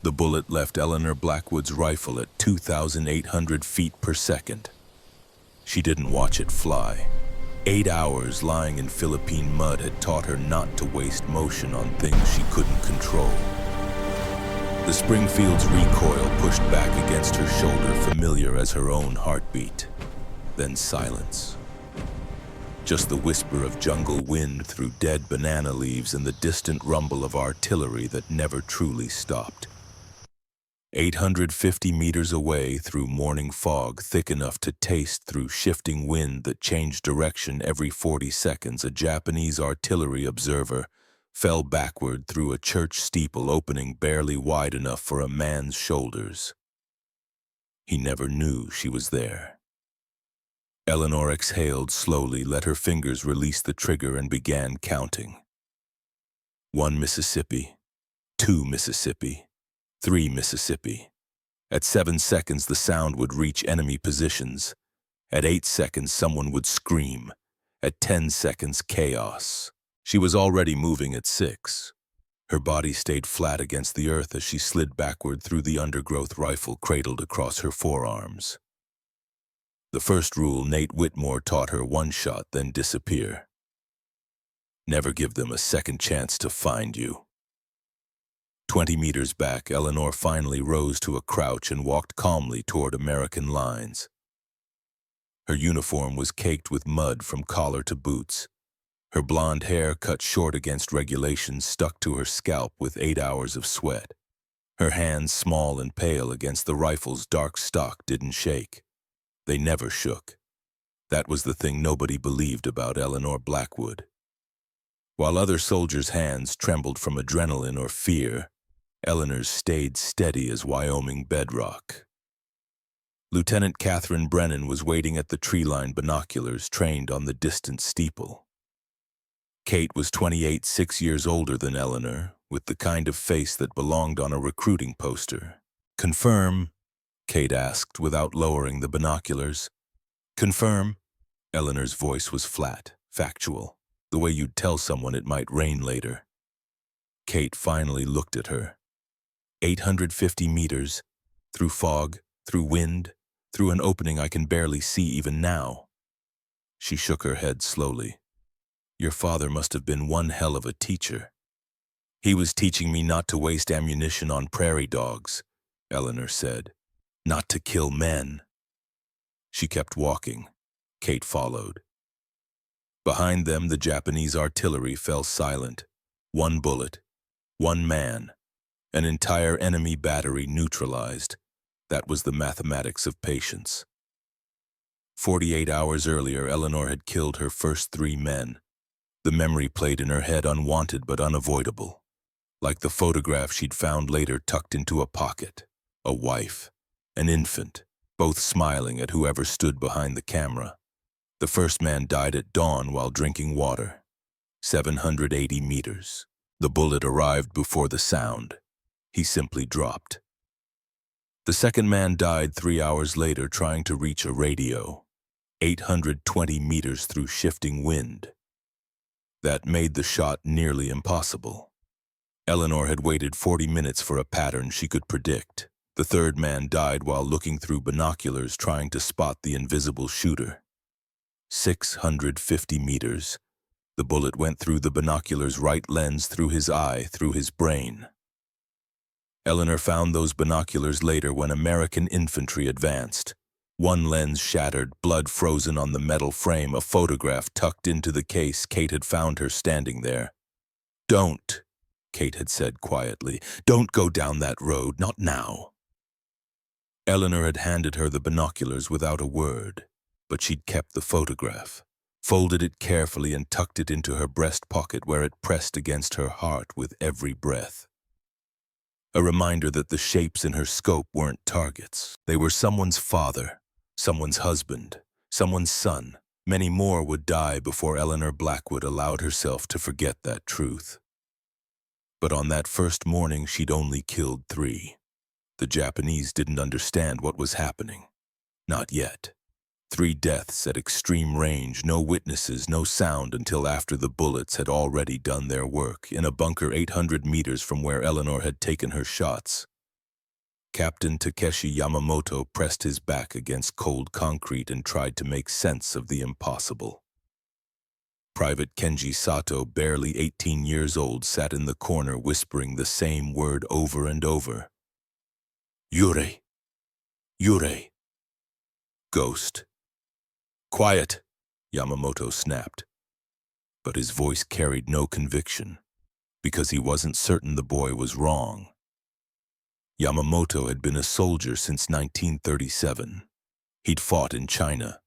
The bullet left Eleanor Blackwood's rifle at 2,800 feet per second. She didn't watch it fly. 8 hours lying in Philippine mud had taught her not to waste motion on things she couldn't control. The Springfield's recoil pushed back against her shoulder, familiar as her own heartbeat. Then silence. Just the whisper of jungle wind through dead banana leaves and the distant rumble of artillery that never truly stopped. 850 meters away, through morning fog thick enough to taste through shifting wind that changed direction every 40 seconds, a Japanese artillery observer fell backward through a church steeple opening barely wide enough for a man's shoulders. He never knew she was there. Eleanor exhaled slowly, let her fingers release the trigger, and began counting. 1 Mississippi, 2 Mississippi, 3 Mississippi. At 7 seconds, the sound would reach enemy positions. At 8 seconds, someone would scream. At 10 seconds, chaos. She was already moving at 6. Her body stayed flat against the earth as she slid backward through the undergrowth, rifle cradled across her forearms. The first rule Nate Whitmore taught her: one shot, then disappear. Never give them a second chance to find you. 20 meters back, Eleanor finally rose to a crouch and walked calmly toward American lines. Her uniform was caked with mud from collar to boots. Her blonde hair, cut short against regulations, stuck to her scalp with 8 hours of sweat. Her hands, small and pale against the rifle's dark stock, didn't shake. They never shook. That was the thing nobody believed about Eleanor Blackwood. While other soldiers' hands trembled from adrenaline or fear, Eleanor's stayed steady as Wyoming bedrock. Lieutenant Catherine Brennan was waiting at the tree-lined binoculars trained on the distant steeple. Kate was 28, 6 years older than Eleanor, with the kind of face that belonged on a recruiting poster. "Confirm?" Kate asked without lowering the binoculars. "Confirm?" Eleanor's voice was flat, factual, the way you'd tell someone it might rain later. Kate finally looked at her. 850 meters, through fog, through wind, through an opening I can barely see even now. She shook her head slowly. "Your father must have been one hell of a teacher." "He was teaching me not to waste ammunition on prairie dogs," Eleanor said. "Not to kill men." She kept walking. Kate followed. Behind them, the Japanese artillery fell silent. 1 bullet, 1 man, an entire enemy battery neutralized. That was the mathematics of patience. 48 hours earlier, Eleanor had killed her first 3 men. The memory played in her head, unwanted but unavoidable. Like the photograph she'd found later tucked into a pocket. A wife, an infant, both smiling at whoever stood behind the camera. The first man died at dawn while drinking water. 780 meters. The bullet arrived before the sound. He simply dropped. The second man died 3 hours later trying to reach a radio. 820 meters through shifting wind. That made the shot nearly impossible. Eleanor had waited 40 minutes for a pattern she could predict. The third man died while looking through binoculars trying to spot the invisible shooter. 650 meters. The bullet went through the binocular's right lens, through his eye, through his brain. Eleanor found those binoculars later when American infantry advanced. One lens shattered, blood frozen on the metal frame, a photograph tucked into the case. Kate had found her standing there. "Don't," Kate had said quietly. "Don't go down that road, not now." Eleanor had handed her the binoculars without a word, but she'd kept the photograph, folded it carefully and tucked it into her breast pocket where it pressed against her heart with every breath. A reminder that the shapes in her scope weren't targets. They were someone's father, someone's husband, someone's son. Many more would die before Eleanor Blackwood allowed herself to forget that truth. But on that first morning, she'd only killed 3. The Japanese didn't understand what was happening. Not yet. 3 deaths at extreme range, no witnesses, no sound until after the bullets had already done their work, in a bunker 800 meters from where Eleanor had taken her shots. Captain Takeshi Yamamoto pressed his back against cold concrete and tried to make sense of the impossible. Private Kenji Sato, barely 18 years old, sat in the corner whispering the same word over and over. Yurei. Yurei. Ghost. Quiet, Yamamoto snapped. But his voice carried no conviction, because he wasn't certain the boy was wrong. Yamamoto had been a soldier since 1937. He'd fought in China.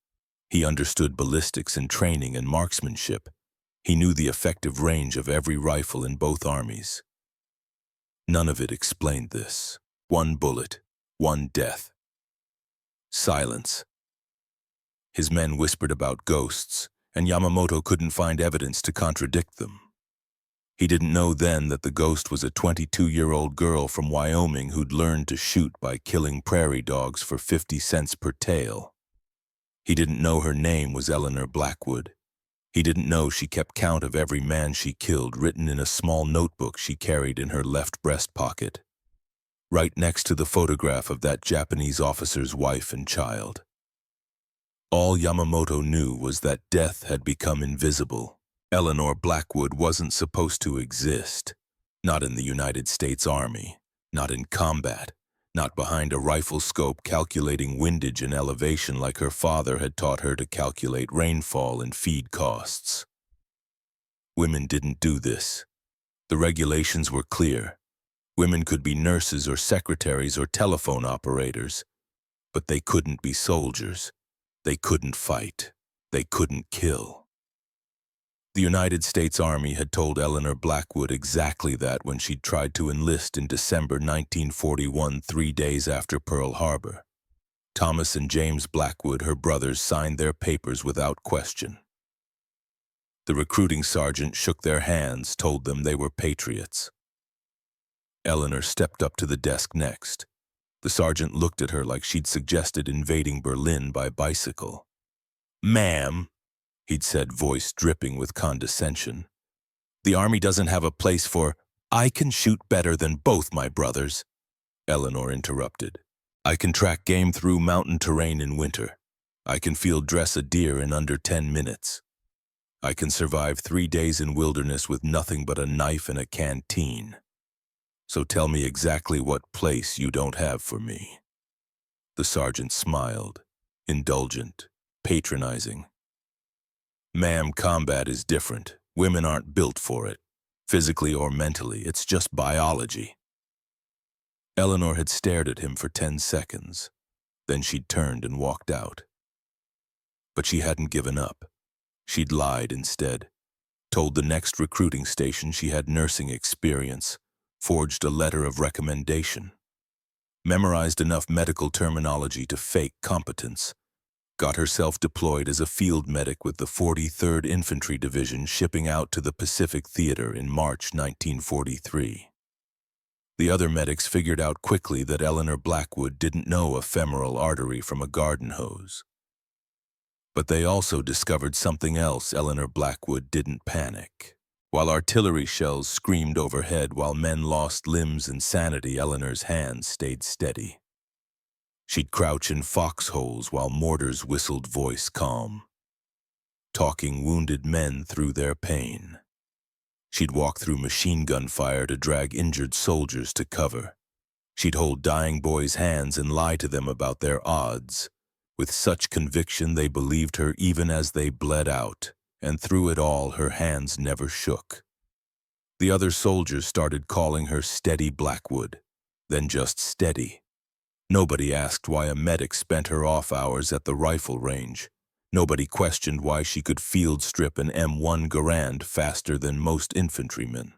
He understood ballistics and training and marksmanship. He knew the effective range of every rifle in both armies. None of it explained this. One bullet, one death. Silence. His men whispered about ghosts, and Yamamoto couldn't find evidence to contradict them. He didn't know then that the ghost was a 22-year-old girl from Wyoming who'd learned to shoot by killing prairie dogs for 50 cents per tail. He didn't know her name was Eleanor Blackwood. He didn't know she kept count of every man she killed, written in a small notebook she carried in her left breast pocket, right next to the photograph of that Japanese officer's wife and child. All Yamamoto knew was that death had become invisible. Eleanor Blackwood wasn't supposed to exist. Not in the United States Army, not in combat, not behind a rifle scope calculating windage and elevation like her father had taught her to calculate rainfall and feed costs. Women didn't do this. The regulations were clear. Women could be nurses or secretaries or telephone operators, but they couldn't be soldiers. They couldn't fight. They couldn't kill. The United States Army had told Eleanor Blackwood exactly that when she'd tried to enlist in December 1941, 3 days after Pearl Harbor. Thomas and James Blackwood, her brothers, signed their papers without question. The recruiting sergeant shook their hands, told them they were patriots. Eleanor stepped up to the desk next. The sergeant looked at her like she'd suggested invading Berlin by bicycle. "Ma'am," he'd said, voice dripping with condescension, "the Army doesn't have a place for—" "I can shoot better than both my brothers," Eleanor interrupted. "I can track game through mountain terrain in winter. I can field dress a deer in under 10 minutes. I can survive 3 days in wilderness with nothing but a knife and a canteen. So tell me exactly what place you don't have for me." The sergeant smiled, indulgent, patronizing. "Ma'am, combat is different. Women aren't built for it, physically or mentally. It's just biology." Eleanor had stared at him for 10 seconds. Then she'd turned and walked out. But she hadn't given up. She'd lied instead, told the next recruiting station she had nursing experience, forged a letter of recommendation, memorized enough medical terminology to fake competence, got herself deployed as a field medic with the 43rd Infantry Division, shipping out to the Pacific Theater in March 1943. The other medics figured out quickly that Eleanor Blackwood didn't know a femoral artery from a garden hose. But they also discovered something else. Eleanor Blackwood didn't panic. While artillery shells screamed overhead, while men lost limbs and sanity, Eleanor's hands stayed steady. She'd crouch in foxholes while mortars whistled, voice calm, talking wounded men through their pain. She'd walk through machine gun fire to drag injured soldiers to cover. She'd hold dying boys' hands and lie to them about their odds, with such conviction they believed her even as they bled out, and through it all her hands never shook. The other soldiers started calling her Steady Blackwood, then just Steady. Nobody asked why a medic spent her off hours at the rifle range. Nobody questioned why she could field strip an M1 Garand faster than most infantrymen.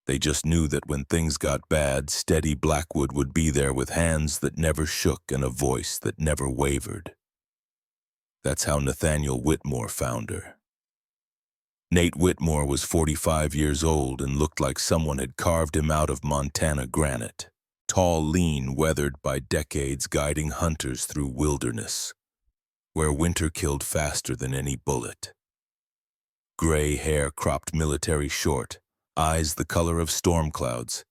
They just knew that when things got bad, Steady Blackwood would be there with hands that never shook and a voice that never wavered. That's how Nathaniel Whitmore found her. Nate Whitmore was 45 years old and looked like someone had carved him out of Montana granite. Tall, lean, weathered by decades, guiding hunters through wilderness, where winter killed faster than any bullet. Gray hair cropped military short, eyes the color of storm clouds.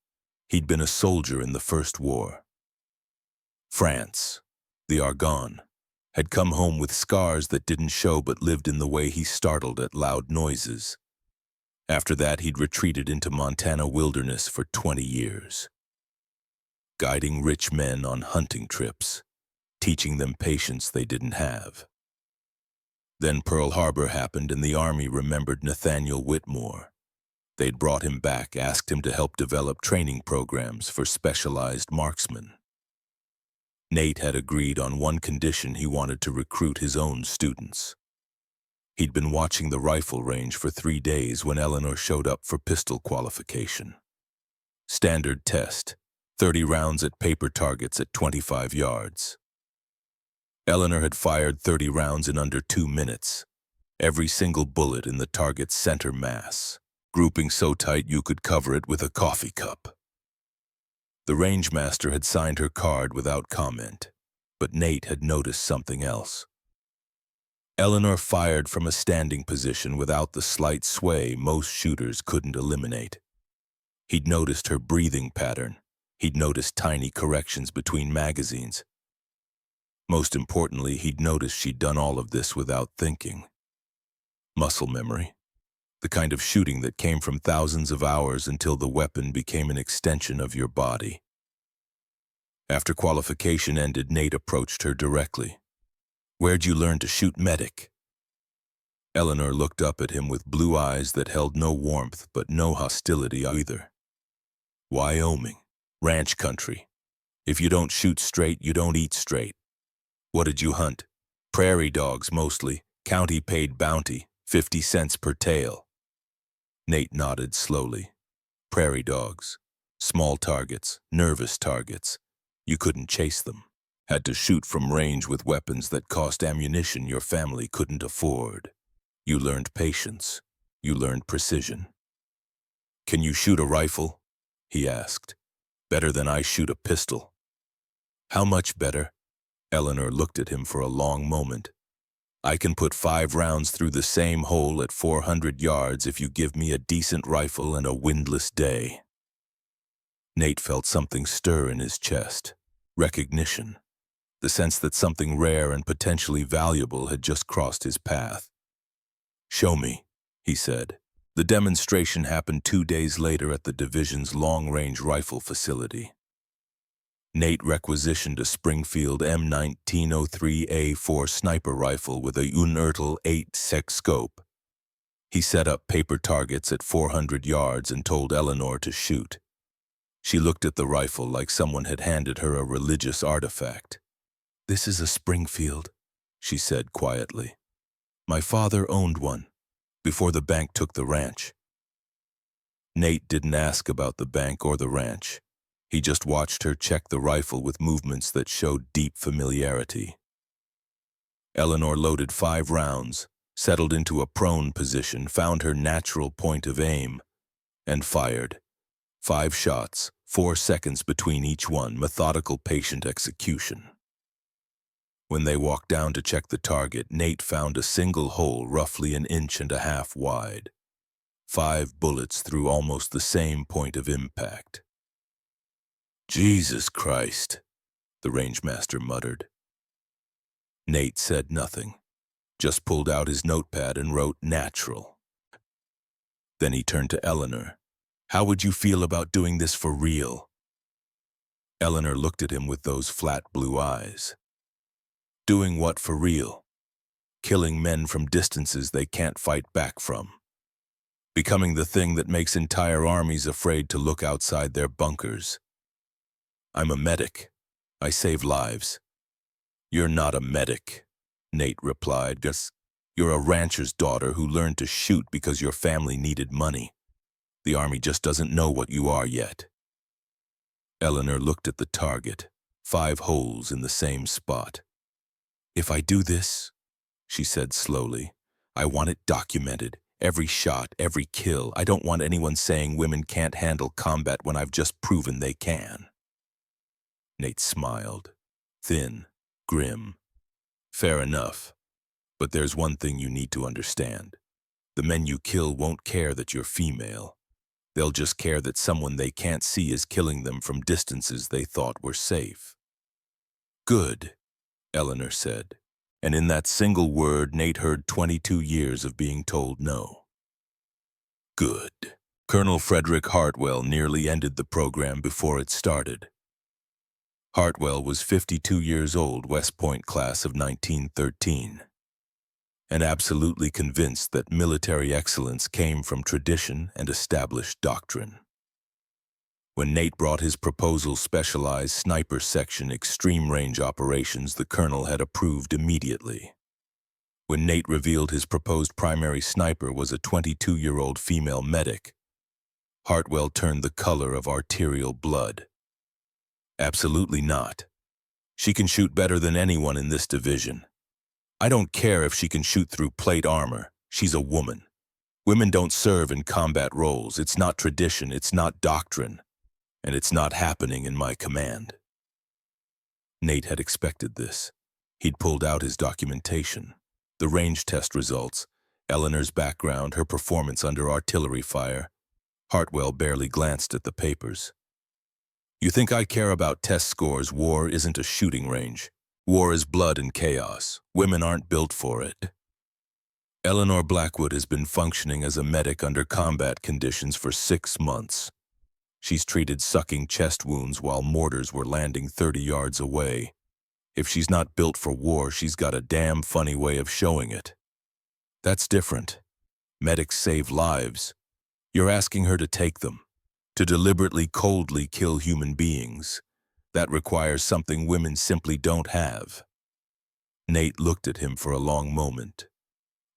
He'd been a soldier in the First War. France, the Argonne, had come home with scars that didn't show but lived in the way he startled at loud noises. After that, he'd retreated into Montana wilderness for 20 years, guiding rich men on hunting trips, teaching them patience they didn't have. Then Pearl Harbor happened and the Army remembered Nathaniel Whitmore. They'd brought him back, asked him to help develop training programs for specialized marksmen. Nate had agreed on one condition: he wanted to recruit his own students. He'd been watching the rifle range for 3 days when Eleanor showed up for pistol qualification. Standard test, 30 rounds at paper targets at 25 yards. Eleanor had fired 30 rounds in under 2 minutes, every single bullet in the target's center mass, grouping so tight you could cover it with a coffee cup. The rangemaster had signed her card without comment, but Nate had noticed something else. Eleanor fired from a standing position without the slight sway most shooters couldn't eliminate. He'd noticed her breathing pattern. He'd noticed tiny corrections between magazines. Most importantly, he'd noticed she'd done all of this without thinking. Muscle memory. The kind of shooting that came from thousands of hours until the weapon became an extension of your body. After qualification ended, Nate approached her directly. "Where'd you learn to shoot medic?" Eleanor looked up at him with blue eyes that held no warmth but no hostility either. "Wyoming, ranch country. If you don't shoot straight, you don't eat straight." "What did you hunt?" "Prairie dogs mostly, county-paid bounty, 50 cents per tail." Nate nodded slowly. Prairie dogs, small targets, nervous targets. You couldn't chase them. Had to shoot from range with weapons that cost ammunition your family couldn't afford. You learned patience. You learned precision. "Can you shoot a rifle?" he asked. "Better than I shoot a pistol." "How much better?" Eleanor looked at him for a long moment. "I can put 5 rounds through the same hole at 400 yards if you give me a decent rifle and a windless day." Nate felt something stir in his chest. Recognition. The sense that something rare and potentially valuable had just crossed his path. "Show me," he said. The demonstration happened 2 days later at the division's long-range rifle facility. Nate requisitioned a Springfield M1903A4 sniper rifle with a unertl 8-sec scope. He set up paper targets at 400 yards and told Eleanor to shoot. She looked at the rifle like someone had handed her a religious artifact. "This is a Springfield," she said quietly. "My father owned one, before the bank took the ranch." Nate didn't ask about the bank or the ranch. He just watched her check the rifle with movements that showed deep familiarity. Eleanor loaded 5 rounds, settled into a prone position, found her natural point of aim, and fired. 5 shots, 4 seconds between each one, methodical, patient execution. When they walked down to check the target, Nate found a single hole roughly 1.5 inches wide. 5 bullets through almost the same point of impact. "Jesus Christ," the rangemaster muttered. Nate said nothing, just pulled out his notepad and wrote "natural." Then he turned to Eleanor. "How would you feel about doing this for real?" Eleanor looked at him with those flat blue eyes. "Doing what for real?" "Killing men from distances they can't fight back from. Becoming the thing that makes entire armies afraid to look outside their bunkers. I'm a medic. I save lives." "You're not a medic," Nate replied. "You're a rancher's daughter who learned to shoot because your family needed money. The Army just doesn't know what you are yet." Eleanor looked at the target, 5 holes in the same spot. "If I do this," she said slowly, "I want it documented. Every shot, every kill. I don't want anyone saying women can't handle combat when I've just proven they can." Nate smiled, thin, grim. "Fair enough. But there's one thing you need to understand. The men you kill won't care that you're female. They'll just care that someone they can't see is killing them from distances they thought were safe." Good, Eleanor said. And in that single word, Nate heard 22 years of being told no. Good. Colonel Frederick Hartwell nearly ended the program before it started. Hartwell was 52 years old, West Point class of 1913, and absolutely convinced that military excellence came from tradition and established doctrine. When Nate brought his proposal specialized sniper section extreme range operations, the colonel had approved immediately. When Nate revealed his proposed primary sniper was a 22-year-old female medic, Hartwell turned the color of arterial blood. Absolutely not. She can shoot better than anyone in this division. I don't care if she can shoot through plate armor. She's a woman. Women don't serve in combat roles. It's not tradition, it's not doctrine, and it's not happening in my command. Nate had expected this. He'd pulled out his documentation, the range test results, Eleanor's background, her performance under artillery fire. Hartwell barely glanced at the papers. You think I care about test scores? War isn't a shooting range. War is blood and chaos. Women aren't built for it. Eleanor Blackwood has been functioning as a medic under combat conditions for 6 months. She's treated sucking chest wounds while mortars were landing 30 yards away. If she's not built for war, she's got a damn funny way of showing it. That's different. Medics save lives. You're asking her to take them, to deliberately coldly kill human beings. That requires something women simply don't have. Nate looked at him for a long moment.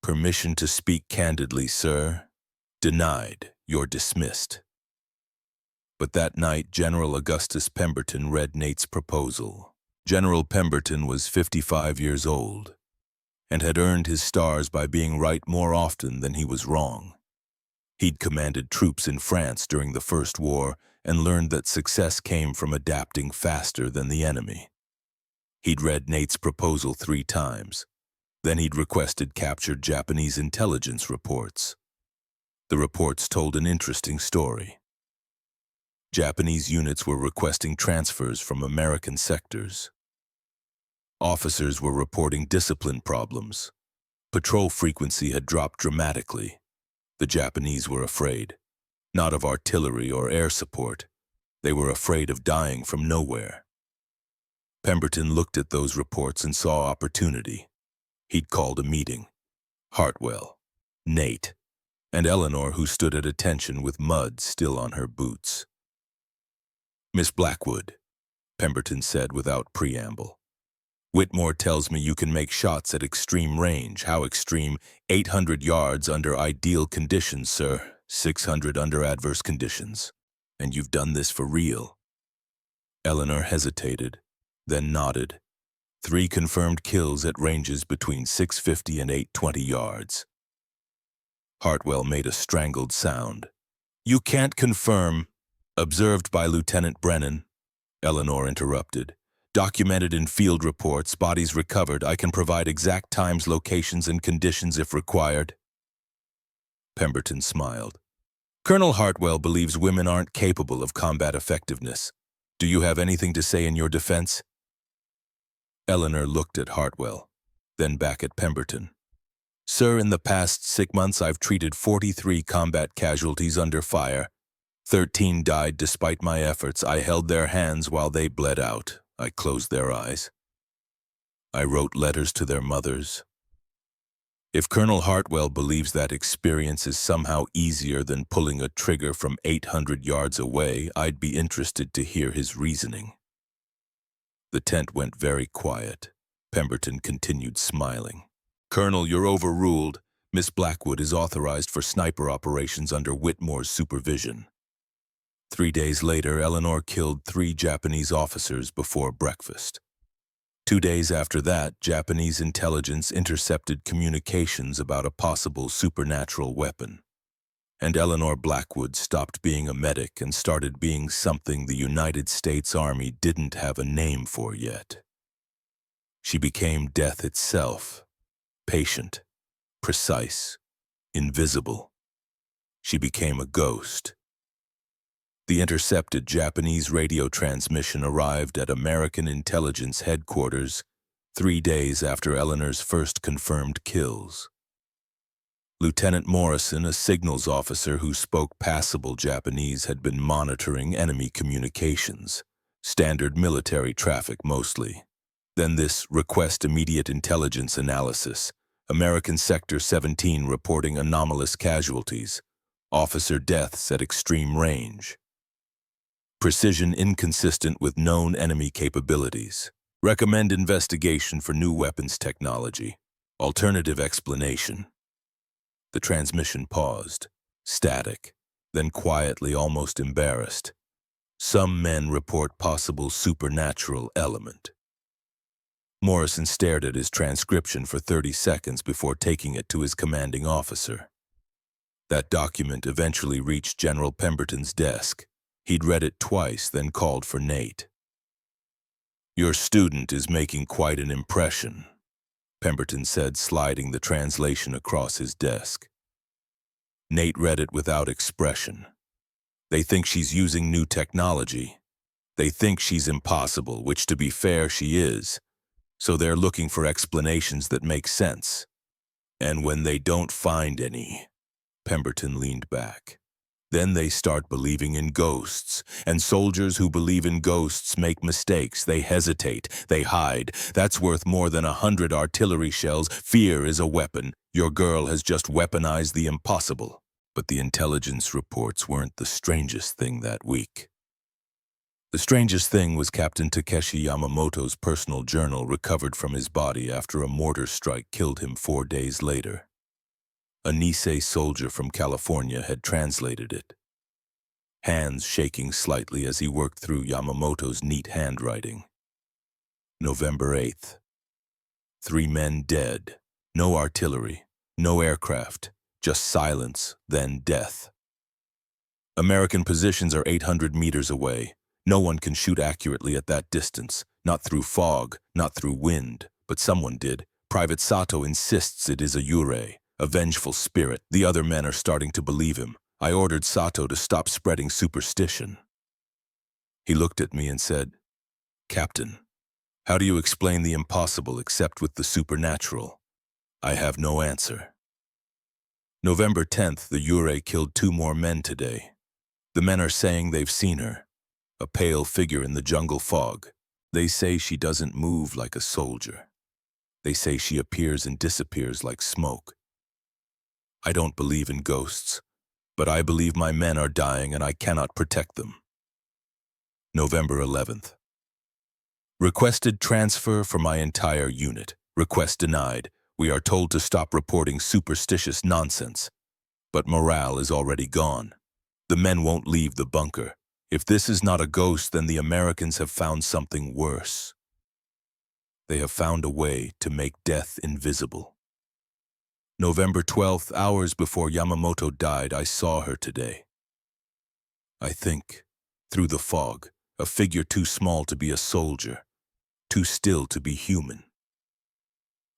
Permission to speak candidly, sir? Denied. You're dismissed. But that night, General Augustus Pemberton read Nate's proposal. General Pemberton was 55 years old and had earned his stars by being right more often than he was wrong. He'd commanded troops in France during the First War and learned that success came from adapting faster than the enemy. He'd read Nate's proposal 3 times. Then he'd requested captured Japanese intelligence reports. The reports told an interesting story. Japanese units were requesting transfers from American sectors. Officers were reporting discipline problems. Patrol frequency had dropped dramatically. The Japanese were afraid, not of artillery or air support. They were afraid of dying from nowhere. Pemberton looked at those reports and saw opportunity. He'd called a meeting. Hartwell, Nate, and Eleanor, who stood at attention with mud still on her boots. Miss Blackwood, Pemberton said without preamble. Whitmore tells me you can make shots at extreme range. How extreme? 800 yards under ideal conditions, sir. 600 under adverse conditions. And you've done this for real. Eleanor hesitated, then nodded. 3 confirmed kills at ranges between 650 and 820 yards. Hartwell made a strangled sound. You can't confirm. Observed by Lieutenant Brennan, Eleanor interrupted. Documented in field reports, bodies recovered. I can provide exact times, locations, and conditions if required. Pemberton smiled. Colonel Hartwell believes women aren't capable of combat effectiveness. Do you have anything to say in your defense? Eleanor looked at Hartwell, then back at Pemberton. Sir, in the past 6 months I've treated 43 combat casualties under fire. 13 died despite my efforts. I held their hands while they bled out. I closed their eyes. I wrote letters to their mothers. If Colonel Hartwell believes that experience is somehow easier than pulling a trigger from 800 yards away, I'd be interested to hear his reasoning. The tent went very quiet. Pemberton continued smiling. Colonel, you're overruled. Miss Blackwood is authorized for sniper operations under Whitmore's supervision. 3 days later, Eleanor killed 3 Japanese officers before breakfast. 2 days after that, Japanese intelligence intercepted communications about a possible supernatural weapon. And Eleanor Blackwood stopped being a medic and started being something the United States Army didn't have a name for yet. She became death itself, patient, precise, invisible. She became a ghost. The intercepted Japanese radio transmission arrived at American intelligence headquarters 3 days after Eleanor's first confirmed kills. Lieutenant Morrison, a signals officer who spoke passable Japanese, had been monitoring enemy communications, standard military traffic mostly. Then this request immediate intelligence analysis, American Sector 17 reporting anomalous casualties, officer deaths at extreme range. Precision inconsistent with known enemy capabilities. Recommend investigation for new weapons technology. Alternative explanation. The transmission paused, static, then quietly, almost embarrassed. Some men report possible supernatural element. Morrison stared at his transcription for 30 seconds before taking it to his commanding officer. That document eventually reached General Pemberton's desk. He'd read it twice, then called for Nate. "Your student is making quite an impression," Pemberton said, sliding the translation across his desk. Nate read it without expression. "They think she's using new technology. They think she's impossible, which, to be fair, she is. So they're looking for explanations that make sense. And when they don't find any," Pemberton leaned back, "then they start believing in ghosts. And soldiers who believe in ghosts make mistakes. They hesitate. They hide. That's worth more than 100 artillery shells. Fear is a weapon. Your girl has just weaponized the impossible." But the intelligence reports weren't the strangest thing that week. The strangest thing was Captain Takeshi Yamamoto's personal journal recovered from his body after a mortar strike killed him 4 days later. A Nisei soldier from California had translated it, hands shaking slightly as he worked through Yamamoto's neat handwriting. November 8th. 3 men dead. No artillery, no aircraft, just silence, then death. American positions are 800 meters away. No one can shoot accurately at that distance, not through fog, not through wind, but someone did. Private Sato insists it is a Yurei, a vengeful spirit. The other men are starting to believe him. I ordered Sato to stop spreading superstition. He looked at me and said, "Captain, how do you explain the impossible except with the supernatural?" I have no answer. November 10th, the Yurei killed 2 more men today. The men are saying they've seen her, a pale figure in the jungle fog. They say she doesn't move like a soldier. They say she appears and disappears like smoke. I don't believe in ghosts, but I believe my men are dying and I cannot protect them. November 11th. Requested transfer for my entire unit. Request denied. We are told to stop reporting superstitious nonsense. But morale is already gone. The men won't leave the bunker. If this is not a ghost, then the Americans have found something worse. They have found a way to make death invisible. November 12th, hours before Yamamoto died, I saw her today. I think, through the fog, a figure too small to be a soldier, too still to be human.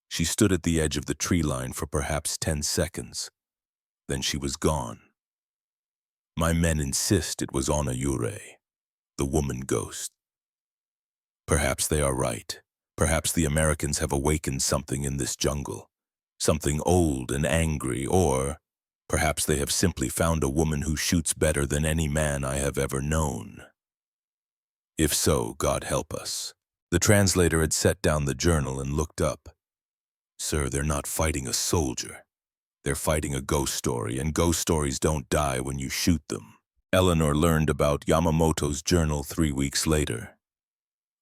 She stood at the edge of the tree line for perhaps 10 seconds. Then she was gone. My men insist it was Ona Yurei, the woman ghost. Perhaps they are right. Perhaps the Americans have awakened something in this jungle, something old and angry, or perhaps they have simply found a woman who shoots better than any man I have ever known. If so, God help us. The translator had set down the journal and looked up. Sir, they're not fighting a soldier. They're fighting a ghost story, and ghost stories don't die when you shoot them. Eleanor learned about Yamamoto's journal 3 weeks later.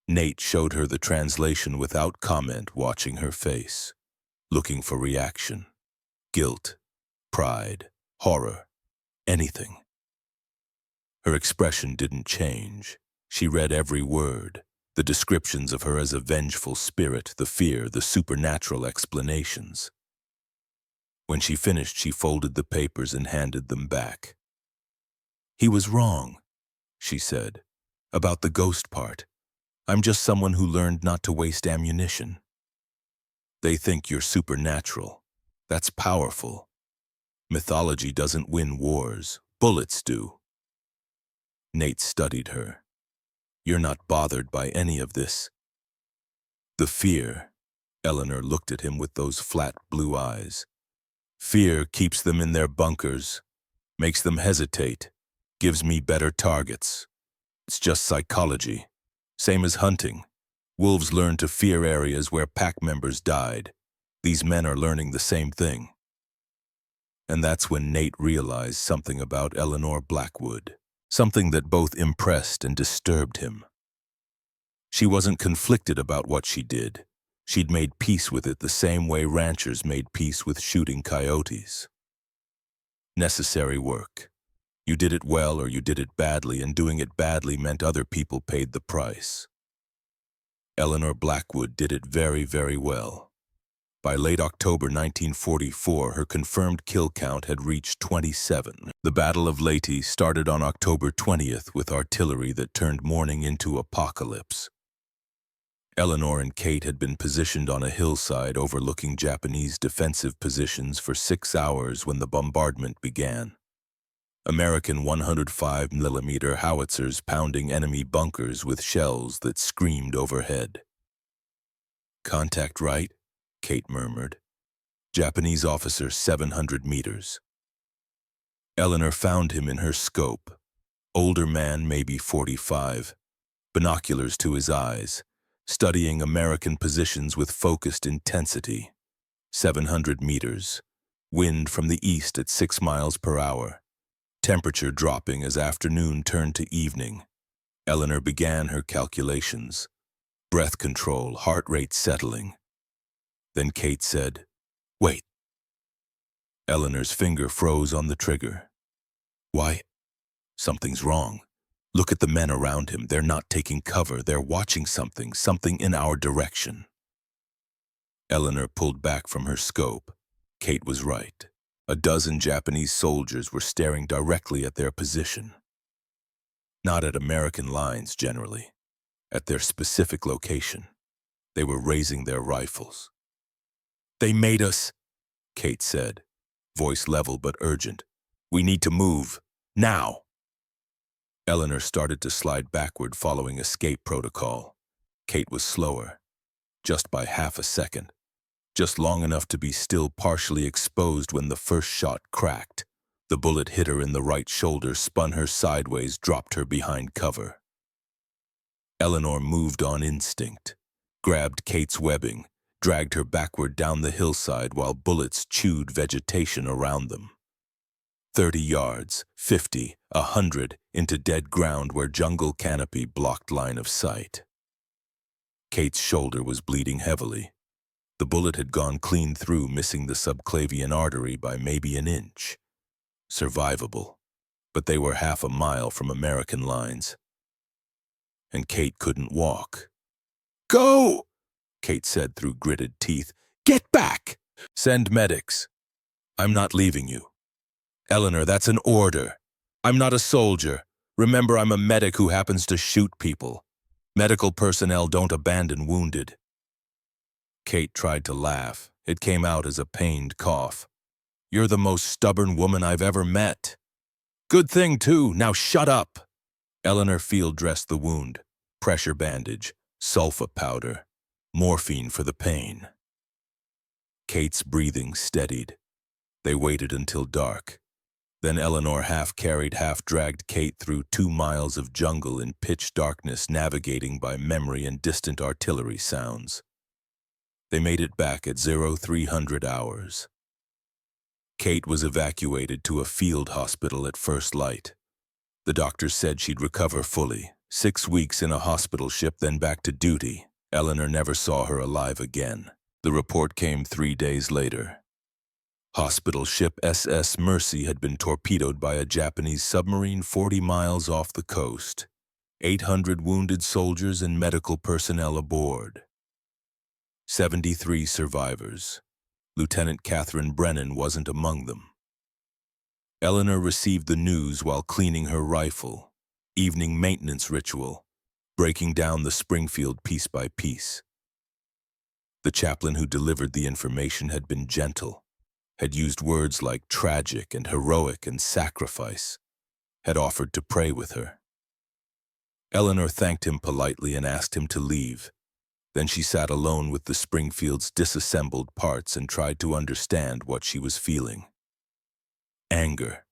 Nate showed her the translation without comment, watching her face, looking for reaction. Guilt, pride, horror, anything. Her expression didn't change. She read every word, the descriptions of her as a vengeful spirit, the fear, the supernatural explanations. When she finished, she folded the papers and handed them back. "He was wrong," she said, "about the ghost part. I'm just someone who learned not to waste ammunition. They think you're supernatural. That's powerful. Mythology doesn't win wars. Bullets do." Nate studied her. You're not bothered by any of this. The fear. Eleanor looked at him with those flat blue eyes. Fear keeps them in their bunkers, makes them hesitate, gives me better targets. It's just psychology. Same as hunting. Wolves learn to fear areas where pack members died. These men are learning the same thing. And that's when Nate realized something about Eleanor Blackwood, something that both impressed and disturbed him. She wasn't conflicted about what she did. She'd made peace with it the same way ranchers made peace with shooting coyotes. Necessary work. You did it well or you did it badly, and doing it badly meant other people paid the price. Eleanor Blackwood did it very, very well. By late October 1944, her confirmed kill count had reached 27. The Battle of Leyte started on October 20th with artillery that turned morning into apocalypse. Eleanor and Kate had been positioned on a hillside overlooking Japanese defensive positions for 6 hours when the bombardment began. American 105mm howitzers pounding enemy bunkers with shells that screamed overhead. "Contact right?" Kate murmured. "Japanese officer 700 meters. Eleanor found him in her scope. Older man, maybe 45, binoculars to his eyes, studying American positions with focused intensity. 700 meters. Wind from the east at 6 miles per hour. Temperature dropping as afternoon turned to evening. Eleanor began her calculations. Breath control, heart rate settling. Then Kate said, "Wait." Eleanor's finger froze on the trigger. "Why? Something's wrong. Look at the men around him. They're not taking cover. They're watching something in our direction." Eleanor pulled back from her scope. Kate was right. A dozen Japanese soldiers were staring directly at their position. Not at American lines generally, at their specific location. They were raising their rifles. "They made us," Kate said, voice level but urgent. "We need to move. Now." Eleanor started to slide backward following escape protocol. Kate was slower, just by half a second, just long enough to be still partially exposed when the first shot cracked. The bullet hit her in the right shoulder, spun her sideways, dropped her behind cover. Eleanor moved on instinct, grabbed Kate's webbing, dragged her backward down the hillside while bullets chewed vegetation around them. 30 yards, 50, 100, into dead ground where jungle canopy blocked line of sight. Kate's shoulder was bleeding heavily. The bullet had gone clean through, missing the subclavian artery by maybe an inch. Survivable, but they were half a mile from American lines. And Kate couldn't walk. "Go!" Kate said through gritted teeth. "Get back! Send medics. I'm not leaving you." "Eleanor, that's an order. I'm not a soldier. Remember, I'm a medic who happens to shoot people. Medical personnel don't abandon wounded." Kate tried to laugh. It came out as a pained cough. "You're the most stubborn woman I've ever met." "Good thing, too. Now shut up." Eleanor field dressed the wound. Pressure bandage, sulfa powder, morphine for the pain. Kate's breathing steadied. They waited until dark. Then Eleanor half-carried, half-dragged Kate through 2 miles of jungle in pitch darkness, navigating by memory and distant artillery sounds. They made it back at 0300 hours. Kate was evacuated to a field hospital at first light. The doctor said she'd recover fully. 6 weeks in a hospital ship, then back to duty. Eleanor never saw her alive again. The report came 3 days later. Hospital ship SS Mercy had been torpedoed by a Japanese submarine 40 miles off the coast. 800 wounded soldiers and medical personnel aboard. 73 survivors. Lieutenant Catherine Brennan wasn't among them. Eleanor received the news while cleaning her rifle. Evening maintenance ritual, breaking down the Springfield piece by piece. The chaplain who delivered the information had been gentle, had used words like tragic and heroic and sacrifice, had offered to pray with her. Eleanor thanked him politely and asked him to leave. Then she sat alone with the Springfield's disassembled parts and tried to understand what she was feeling. Anger,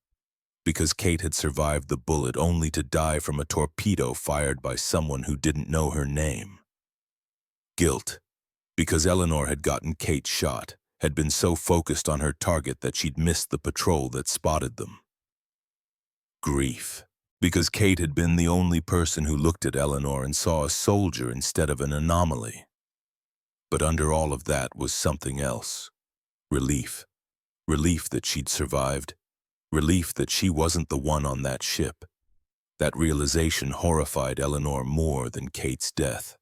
because Kate had survived the bullet only to die from a torpedo fired by someone who didn't know her name. Guilt, because Eleanor had gotten Kate shot, had been so focused on her target that she'd missed the patrol that spotted them. Grief, because Kate had been the only person who looked at Eleanor and saw a soldier instead of an anomaly. But under all of that was something else. Relief. Relief that she'd survived. Relief that she wasn't the one on that ship. That realization horrified Eleanor more than Kate's death.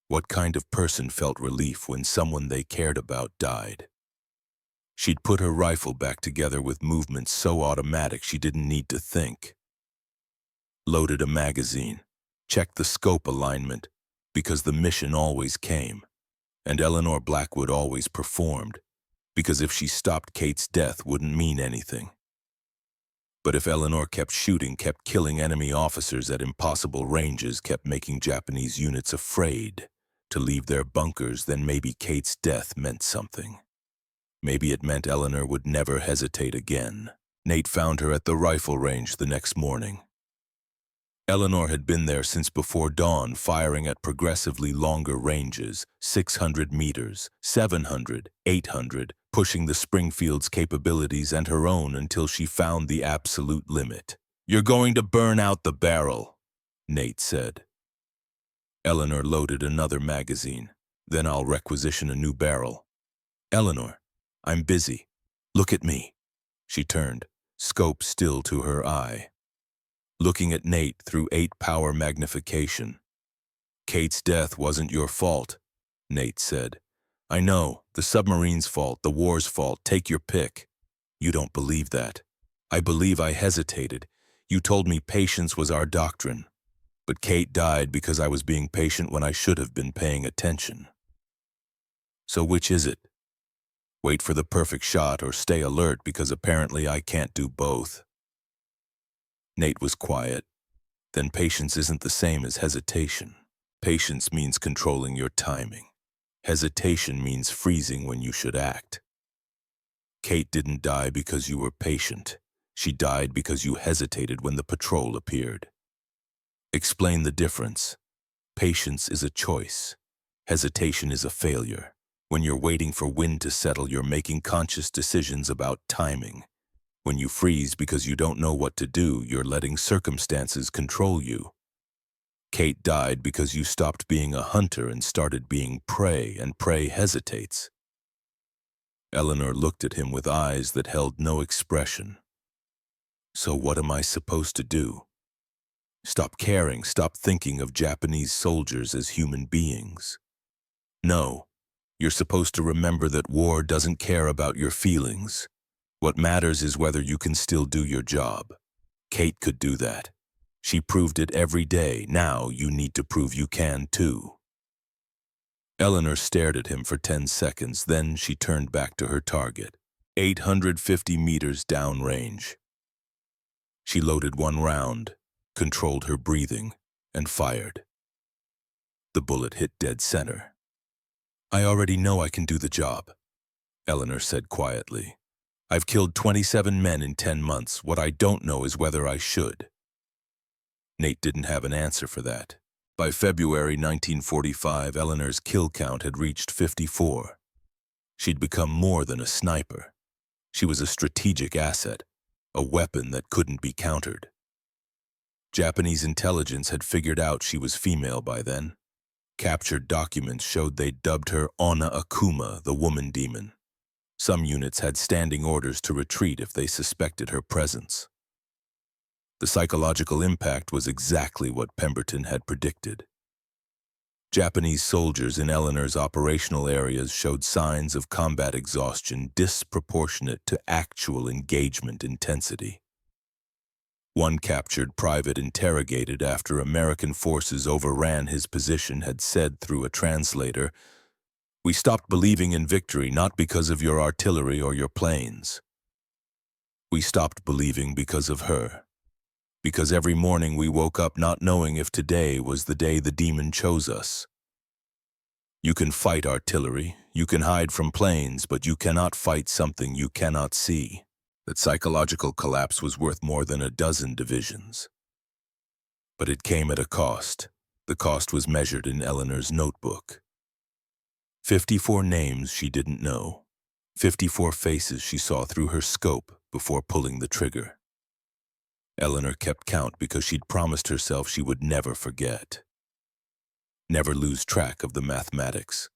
What kind of person felt relief when someone they cared about died? She'd put her rifle back together with movements so automatic she didn't need to think. Loaded a magazine, checked the scope alignment, because the mission always came, and Eleanor Blackwood always performed, because if she stopped Kate's death wouldn't mean anything. But if Eleanor kept shooting, kept killing enemy officers at impossible ranges, kept making Japanese units afraid to leave their bunkers, then maybe Kate's death meant something. Maybe it meant Eleanor would never hesitate again. Nate found her at the rifle range the next morning. Eleanor had been there since before dawn, firing at progressively longer ranges, 600 meters, 700, 800, pushing the Springfield's capabilities and her own until she found the absolute limit. "You're going to burn out the barrel," Nate said. Eleanor loaded another magazine. "Then I'll requisition a new barrel." "Eleanor, I'm busy. Look at me." She turned, scope still to her eye. Looking at Nate through 8-power magnification. "Kate's death wasn't your fault," Nate said. "I know, the submarine's fault, the war's fault, take your pick. You don't believe that. I believe I hesitated. You told me patience was our doctrine. But Kate died because I was being patient when I should have been paying attention. So which is it? Wait for the perfect shot or stay alert because apparently I can't do both." Nate was quiet. Then patience isn't the same as hesitation. Patience means controlling your timing. Hesitation means freezing when you should act. Kate didn't die because you were patient. She died because you hesitated when the patrol appeared. Explain the difference. Patience is a choice. Hesitation is a failure. When you're waiting for wind to settle, you're making conscious decisions about timing. When you freeze because you don't know what to do, you're letting circumstances control you. Kate died because you stopped being a hunter and started being prey, and prey hesitates. Eleanor looked at him with eyes that held no expression. "So what am I supposed to do? Stop caring, stop thinking of Japanese soldiers as human beings?" "No, you're supposed to remember that war doesn't care about your feelings. What matters is whether you can still do your job. Kate could do that. She proved it every day. Now you need to prove you can too." Eleanor stared at him for 10 seconds, then she turned back to her target, 850 meters downrange. She loaded one round, controlled her breathing, and fired. The bullet hit dead center. "I already know I can do the job," Eleanor said quietly. "I've killed 27 men in 10 months. What I don't know is whether I should." Nate didn't have an answer for that. By February 1945, Eleanor's kill count had reached 54. She'd become more than a sniper. She was a strategic asset, a weapon that couldn't be countered. Japanese intelligence had figured out she was female by then. Captured documents showed they'd dubbed her Onna Akuma, the woman demon. Some units had standing orders to retreat if they suspected her presence. The psychological impact was exactly what Pemberton had predicted. Japanese soldiers in Eleanor's operational areas showed signs of combat exhaustion disproportionate to actual engagement intensity. One captured private interrogated after American forces overran his position had said through a translator, "We stopped believing in victory not because of your artillery or your planes. We stopped believing because of her. Because every morning we woke up not knowing if today was the day the demon chose us. You can fight artillery, you can hide from planes, but you cannot fight something you cannot see. That psychological collapse was worth more than a dozen divisions. But it came at a cost. The cost was measured in Eleanor's notebook. 54 names she didn't know. 54 faces she saw through her scope before pulling the trigger. Eleanor kept count because she'd promised herself she would never forget. Never lose track of the mathematics.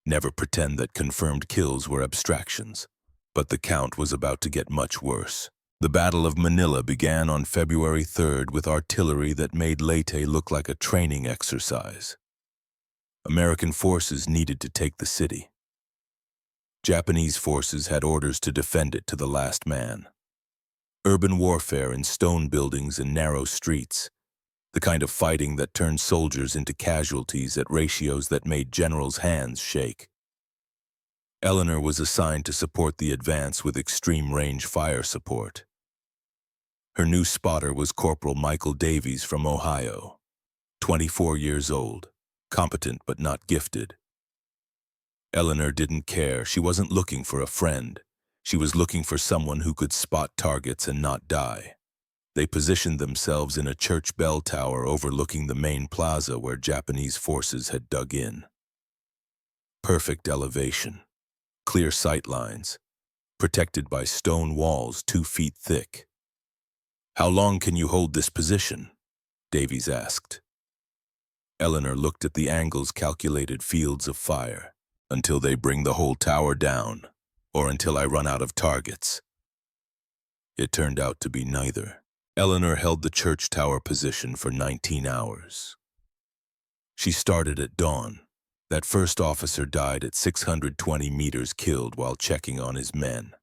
Never pretend that confirmed kills were abstractions. But the count was about to get much worse. The Battle of Manila began on February 3rd with artillery that made Leyte look like a training exercise. American forces needed to take the city. Japanese forces had orders to defend it to the last man. Urban warfare in stone buildings and narrow streets, the kind of fighting that turned soldiers into casualties at ratios that made generals' hands shake. Eleanor was assigned to support the advance with extreme-range fire support. Her new spotter was Corporal Michael Davies from Ohio, 24 years old, competent but not gifted. Eleanor didn't care. She wasn't looking for a friend. She was looking for someone who could spot targets and not die. They positioned themselves in a church bell tower overlooking the main plaza where Japanese forces had dug in. Perfect elevation, clear sight lines, protected by stone walls 2 feet thick. "How long can you hold this position?" Davies asked. Eleanor looked at the angles calculated fields of fire. "Until they bring the whole tower down, or until I run out of targets." It turned out to be neither. Eleanor held the church tower position for 19 hours. She started at dawn. That first officer died at 620 meters, killed while checking on his men.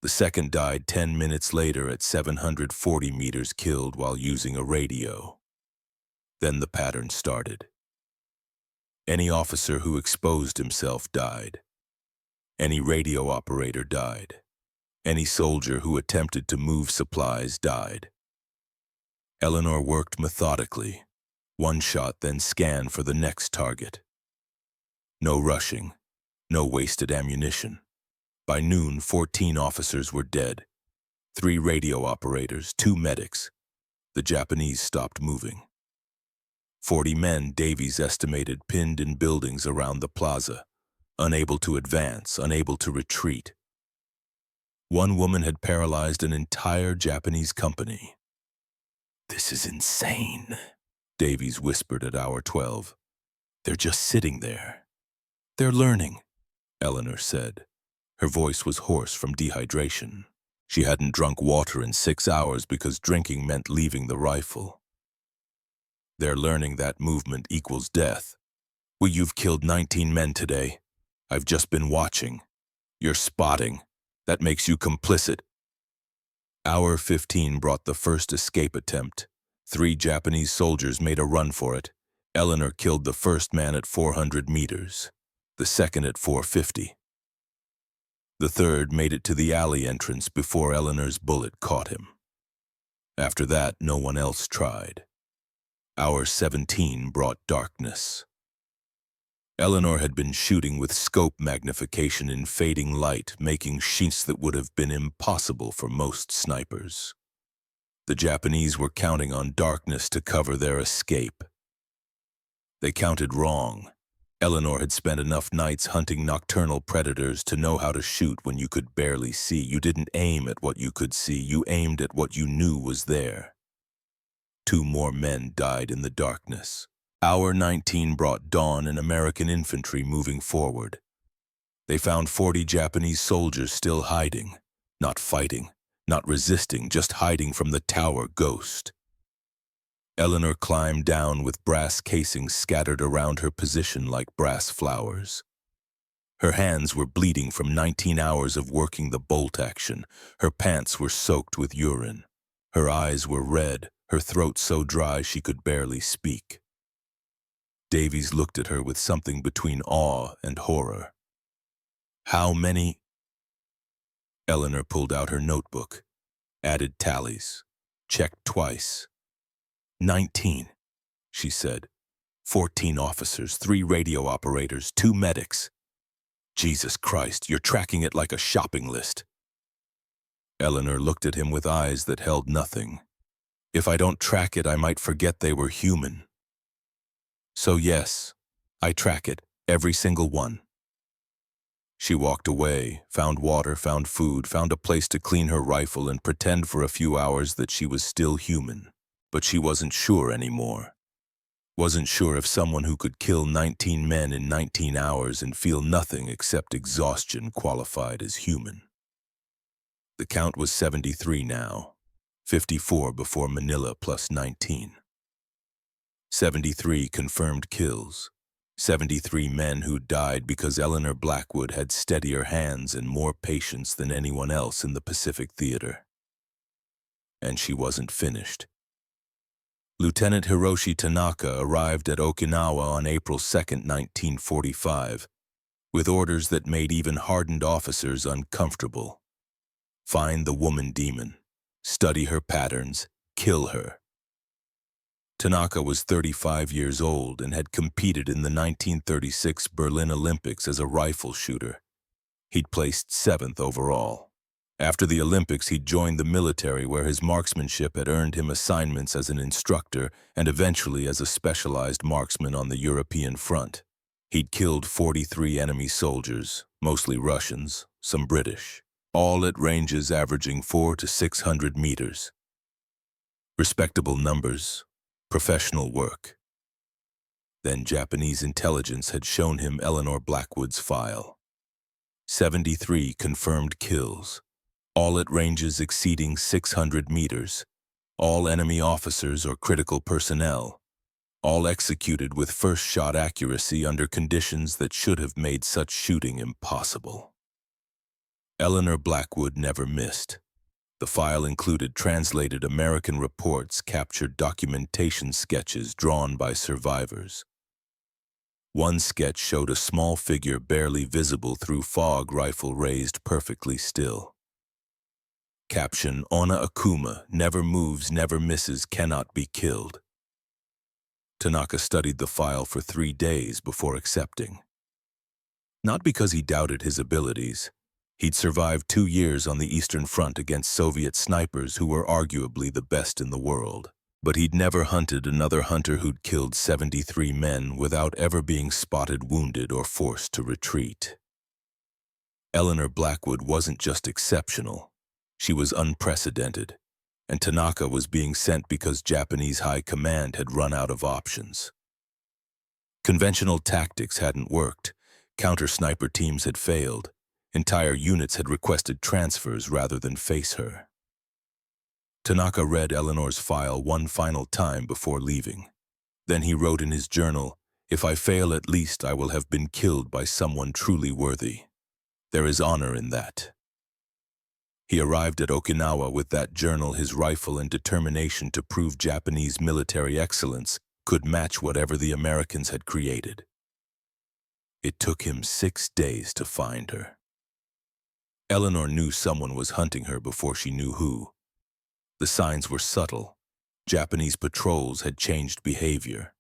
The second died 10 minutes later at 740 meters, killed while using a radio. Then the pattern started. Any officer who exposed himself died. Any radio operator died. Any soldier who attempted to move supplies died. Eleanor worked methodically. One shot, then scanned for the next target. No rushing, no wasted ammunition. By noon, 14 officers were dead. 3 radio operators, 2 medics. The Japanese stopped moving. 40 men, Davies estimated, pinned in buildings around the plaza, unable to advance, unable to retreat. One woman had paralyzed an entire Japanese company. "This is insane," Davies whispered at hour 12. "They're just sitting there." "They're learning," Eleanor said. Her voice was hoarse from dehydration. She hadn't drunk water in 6 hours because drinking meant leaving the rifle. "They're learning that movement equals death. Well, you've killed 19 men today. I've just been watching. You're spotting. That makes you complicit." Hour 15 brought the first escape attempt. 3 Japanese soldiers made a run for it. Eleanor killed the first man at 400 meters, the second at 450. The third made it to the alley entrance before Eleanor's bullet caught him. After that, no one else tried. Hour 17 brought darkness. Eleanor had been shooting with scope magnification in fading light, making sheets that would have been impossible for most snipers. The Japanese were counting on darkness to cover their escape. They counted wrong. Eleanor had spent enough nights hunting nocturnal predators to know how to shoot when you could barely see. You didn't aim at what you could see, you aimed at what you knew was there. 2 more men died in the darkness. Hour 19 brought dawn and American infantry moving forward. They found 40 Japanese soldiers still hiding, not fighting, not resisting, just hiding from the tower ghost. Eleanor climbed down with brass casings scattered around her position like brass flowers. Her hands were bleeding from 19 hours of working the bolt action. Her pants were soaked with urine. Her eyes were red, her throat so dry she could barely speak. Davies looked at her with something between awe and horror. "How many?" Eleanor pulled out her notebook, added tallies. Checked twice. 19, she said. 14 officers, 3 radio operators, 2 medics. Jesus Christ, you're tracking it like a shopping list. Eleanor looked at him with eyes that held nothing. If I don't track it, I might forget they were human. So yes, I track it, every single one. She walked away, found water, found food, found a place to clean her rifle and pretend for a few hours that she was still human. But she wasn't sure anymore. Wasn't sure if someone who could kill 19 men in 19 hours and feel nothing except exhaustion qualified as human. The count was 73 now, 54 before Manila plus 19. 73 confirmed kills, 73 men who died because Eleanor Blackwood had steadier hands and more patience than anyone else in the Pacific Theater. And she wasn't finished. Lieutenant Hiroshi Tanaka arrived at Okinawa on April 2, 1945, with orders that made even hardened officers uncomfortable. Find the woman demon, study her patterns, kill her. Tanaka was 35 years old and had competed in the 1936 Berlin Olympics as a rifle shooter. He'd placed 7th overall. After the Olympics, he'd joined the military where his marksmanship had earned him assignments as an instructor and eventually as a specialized marksman on the European front. He'd killed 43 enemy soldiers, mostly Russians, some British, all at ranges averaging 400 to 600 meters. Respectable numbers, professional work. Then Japanese intelligence had shown him Eleanor Blackwood's file. 73 confirmed kills, all at ranges exceeding 600 meters, all enemy officers or critical personnel, all executed with first-shot accuracy under conditions that should have made such shooting impossible. Eleanor Blackwood never missed. The file included translated American reports, captured documentation sketches drawn by survivors. One sketch showed a small figure barely visible through fog, rifle raised perfectly still. Caption, Ona Akuma, never moves, never misses, cannot be killed. Tanaka studied the file for 3 days before accepting. Not because he doubted his abilities. He'd survived 2 years on the Eastern Front against Soviet snipers who were arguably the best in the world. But he'd never hunted another hunter who'd killed 73 men without ever being spotted wounded or forced to retreat. Eleanor Blackwood wasn't just exceptional. She was unprecedented, and Tanaka was being sent because Japanese high command had run out of options. Conventional tactics hadn't worked, counter-sniper teams had failed, entire units had requested transfers rather than face her. Tanaka read Eleanor's file one final time before leaving. Then he wrote in his journal, "If I fail, at least I will have been killed by someone truly worthy. There is honor in that." He arrived at Okinawa with that journal, his rifle, and determination to prove Japanese military excellence could match whatever the Americans had created. It took him 6 days to find her. Eleanor knew someone was hunting her before she knew who. The signs were subtle. Japanese patrols had changed behavior.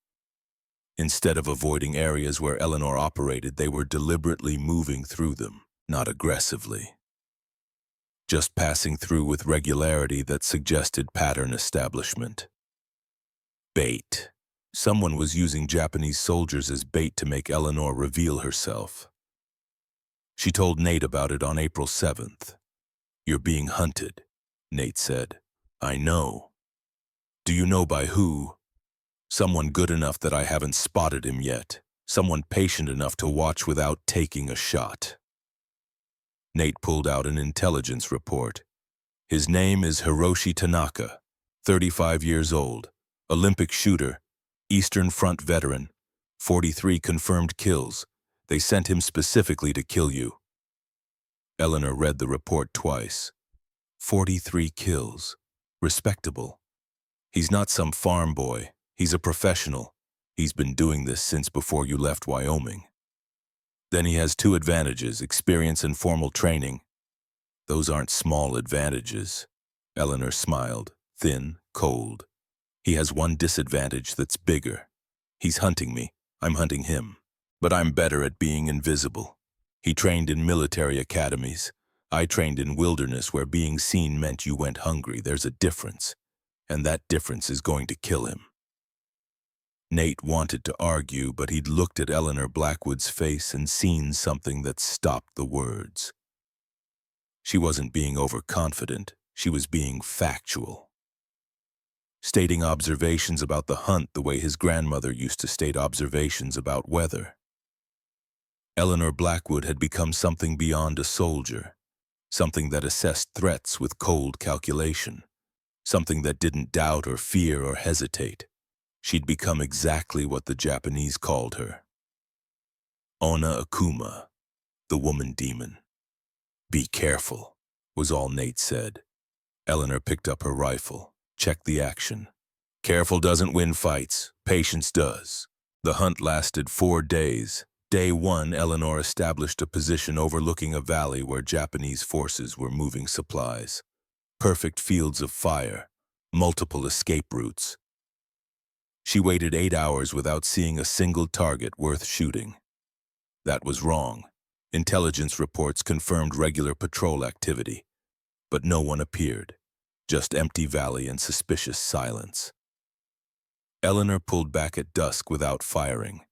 Instead of avoiding areas where Eleanor operated, they were deliberately moving through them, not aggressively. Just passing through with regularity that suggested pattern establishment. Bait. Someone was using Japanese soldiers as bait to make Eleanor reveal herself. She told Nate about it on April 7th. "You're being hunted," Nate said. "I know." "Do you know by who?" "Someone good enough that I haven't spotted him yet. Someone patient enough to watch without taking a shot." Nate pulled out an intelligence report. "His name is Hiroshi Tanaka, 35 years old, Olympic shooter, Eastern Front veteran, 43 confirmed kills. They sent him specifically to kill you." Eleanor read the report twice. 43 kills. Respectable. He's not some farm boy. He's a professional. He's been doing this since before you left Wyoming. Then he has 2 advantages, experience and formal training. Those aren't small advantages. Eleanor smiled. thin, cold. He has one disadvantage that's bigger. He's hunting me. I'm hunting him. But I'm better at being invisible. He trained in military academies. I trained in wilderness where being seen meant you went hungry. There's a difference, and that difference is going to kill him. Nate wanted to argue, but he'd looked at Eleanor Blackwood's face and seen something that stopped the words. She wasn't being overconfident. She was being factual. Stating observations about the hunt the way his grandmother used to state observations about weather. Eleanor Blackwood had become something beyond a soldier, something that assessed threats with cold calculation, something that didn't doubt or fear or hesitate. She'd become exactly what the Japanese called her. Ona Akuma, the woman demon. "Be careful," was all Nate said. Eleanor picked up her rifle, checked the action. Careful doesn't win fights, patience does. The hunt lasted 4 days. Day 1, Eleanor established a position overlooking a valley where Japanese forces were moving supplies. Perfect fields of fire, multiple escape routes. She waited 8 hours without seeing a single target worth shooting. That was wrong. Intelligence reports confirmed regular patrol activity, but no one appeared. Just empty valley and suspicious silence. Eleanor pulled back at dusk without firing.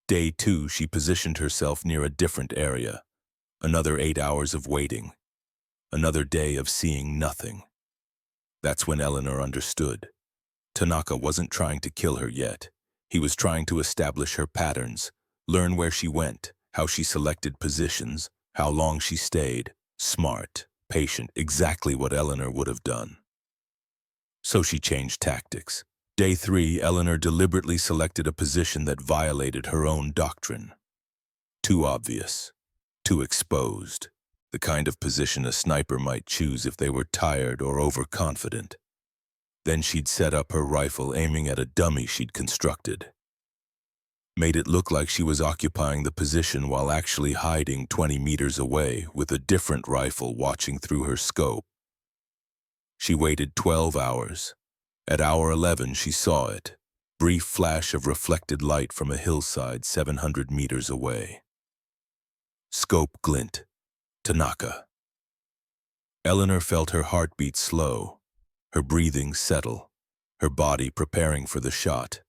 Day 2, she positioned herself near a different area. Another 8 hours of waiting. Another day of seeing nothing. That's when Eleanor understood. Tanaka wasn't trying to kill her yet. He was trying to establish her patterns, learn where she went, how she selected positions, how long she stayed. Smart, patient, exactly what Eleanor would have done. So she changed tactics. Day 3, Eleanor deliberately selected a position that violated her own doctrine. Too obvious, too exposed, the kind of position a sniper might choose if they were tired or overconfident. Then she'd set up her rifle aiming at a dummy she'd constructed. Made it look like she was occupying the position while actually hiding 20 meters away with a different rifle watching through her scope. She waited 12 hours. At hour 11, she saw it. Brief flash of reflected light from a hillside 700 meters away. Scope glint. Tanaka. Eleanor felt her heartbeat slow, her breathing settle, her body preparing for the shot.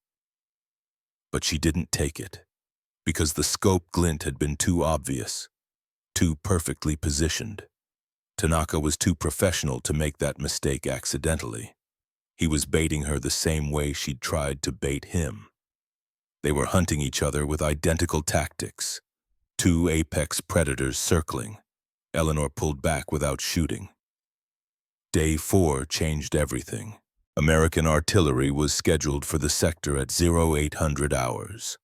But she didn't take it, because the scope glint had been too obvious, too perfectly positioned. Tanaka was too professional to make that mistake accidentally. He was baiting her the same way she'd tried to bait him. They were hunting each other with identical tactics. 2 apex predators circling. Eleanor pulled back without shooting. Day 4 changed everything. American artillery was scheduled for the sector at 0800 hours.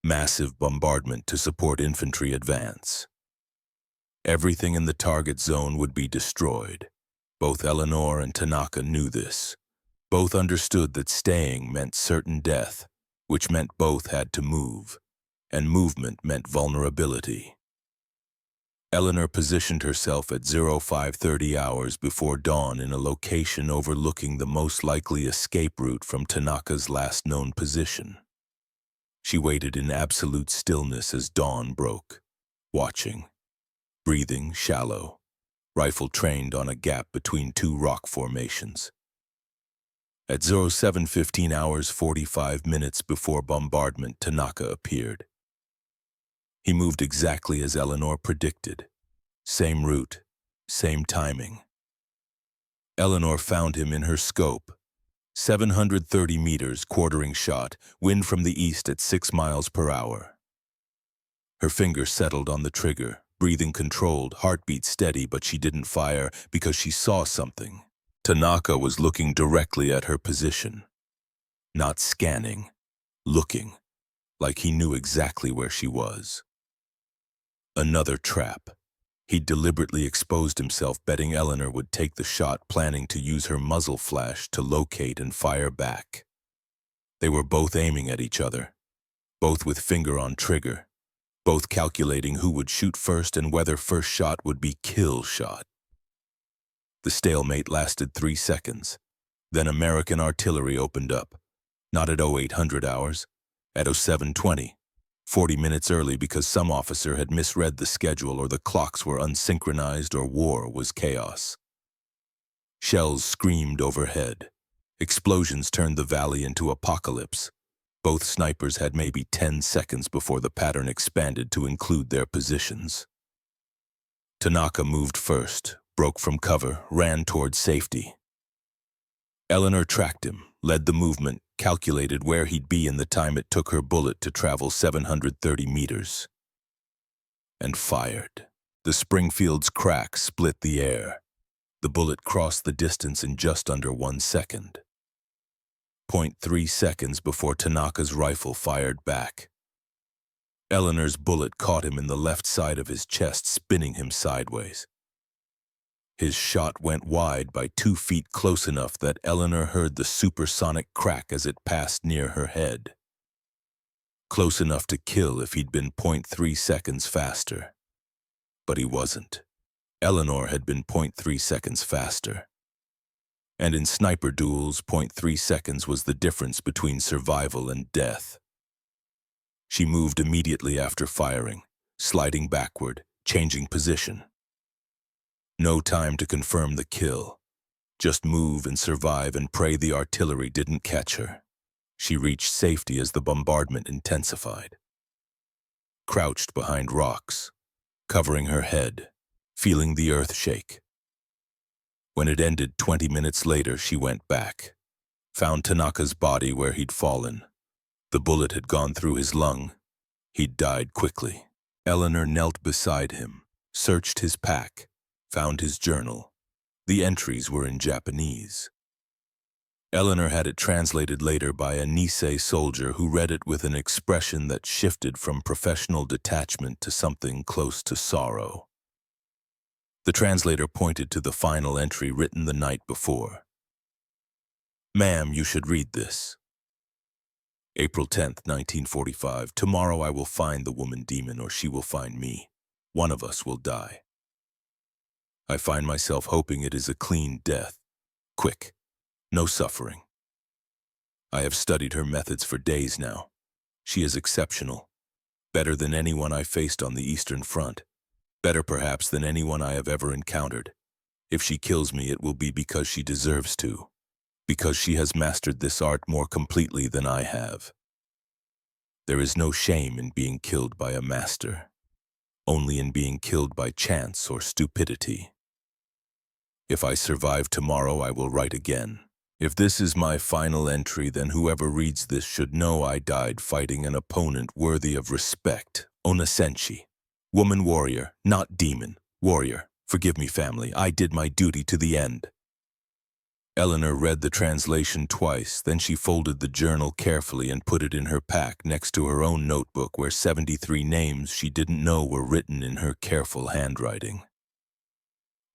Massive bombardment to support infantry advance. Everything in the target zone would be destroyed. Both Eleanor and Tanaka knew this. Both understood that staying meant certain death, which meant both had to move, and movement meant vulnerability. Eleanor positioned herself at 0530 hours before dawn in a location overlooking the most likely escape route from Tanaka's last known position. She waited in absolute stillness as dawn broke, watching, breathing shallow, rifle trained on a gap between 2 rock formations. At 0715 hours 45 minutes before bombardment, Tanaka appeared. He moved exactly as Eleanor predicted. Same route, same timing. Eleanor found him in her scope. 730 meters, quartering shot, wind from the east at 6 miles per hour. Her finger settled on the trigger, breathing controlled, heartbeat steady, but she didn't fire because she saw something. Tanaka was looking directly at her position. Not scanning, looking, like he knew exactly where she was. Another trap. He deliberately exposed himself, betting Eleanor would take the shot, planning to use her muzzle flash to locate and fire back. They were both aiming at each other, both with finger on trigger, both calculating who would shoot first and whether first shot would be kill shot. The stalemate lasted 3 seconds. Then American artillery opened up, not at 0800 hours, at 0720, 40 minutes early because some officer had misread the schedule or the clocks were unsynchronized or war was chaos. Shells screamed overhead. Explosions turned the valley into apocalypse. Both snipers had maybe 10 seconds before the pattern expanded to include their positions. Tanaka moved first, broke from cover, ran toward safety. Eleanor tracked him, led the movement, calculated where he'd be in the time it took her bullet to travel 730 meters. And fired. The Springfield's crack split the air. The bullet crossed the distance in just under 1 second. 0.3 seconds before Tanaka's rifle fired back. Eleanor's bullet caught him in the left side of his chest, spinning him sideways. His shot went wide by 2 feet, close enough that Eleanor heard the supersonic crack as it passed near her head. Close enough to kill if he'd been 0.3 seconds faster. But he wasn't. Eleanor had been 0.3 seconds faster. And in sniper duels, 0.3 seconds was the difference between survival and death. She moved immediately after firing, sliding backward, changing position. No time to confirm the kill. Just move and survive and pray the artillery didn't catch her. She reached safety as the bombardment intensified. Crouched behind rocks, covering her head, feeling the earth shake. When it ended 20 minutes later, she went back, found Tanaka's body where he'd fallen. The bullet had gone through his lung. He'd died quickly. Eleanor knelt beside him, searched his pack, found his journal. The entries were in Japanese. Eleanor had it translated later by a Nisei soldier who read it with an expression that shifted from professional detachment to something close to sorrow. The translator pointed to the final entry written the night before. "Ma'am, you should read this. April 10th, 1945. Tomorrow I will find the woman demon or she will find me. One of us will die. I find myself hoping it is a clean death. Quick. No suffering. I have studied her methods for days now. She is exceptional. Better than anyone I faced on the Eastern Front. Better perhaps than anyone I have ever encountered. If she kills me, it will be because she deserves to. Because she has mastered this art more completely than I have. There is no shame in being killed by a master. Only in being killed by chance or stupidity. If I survive tomorrow, I will write again. If this is my final entry, then whoever reads this should know I died fighting an opponent worthy of respect. Onasenshi. Woman warrior, not demon. Warrior. Forgive me, family. I did my duty to the end." Eleanor read the translation twice, then she folded the journal carefully and put it in her pack next to her own notebook where 73 names she didn't know were written in her careful handwriting.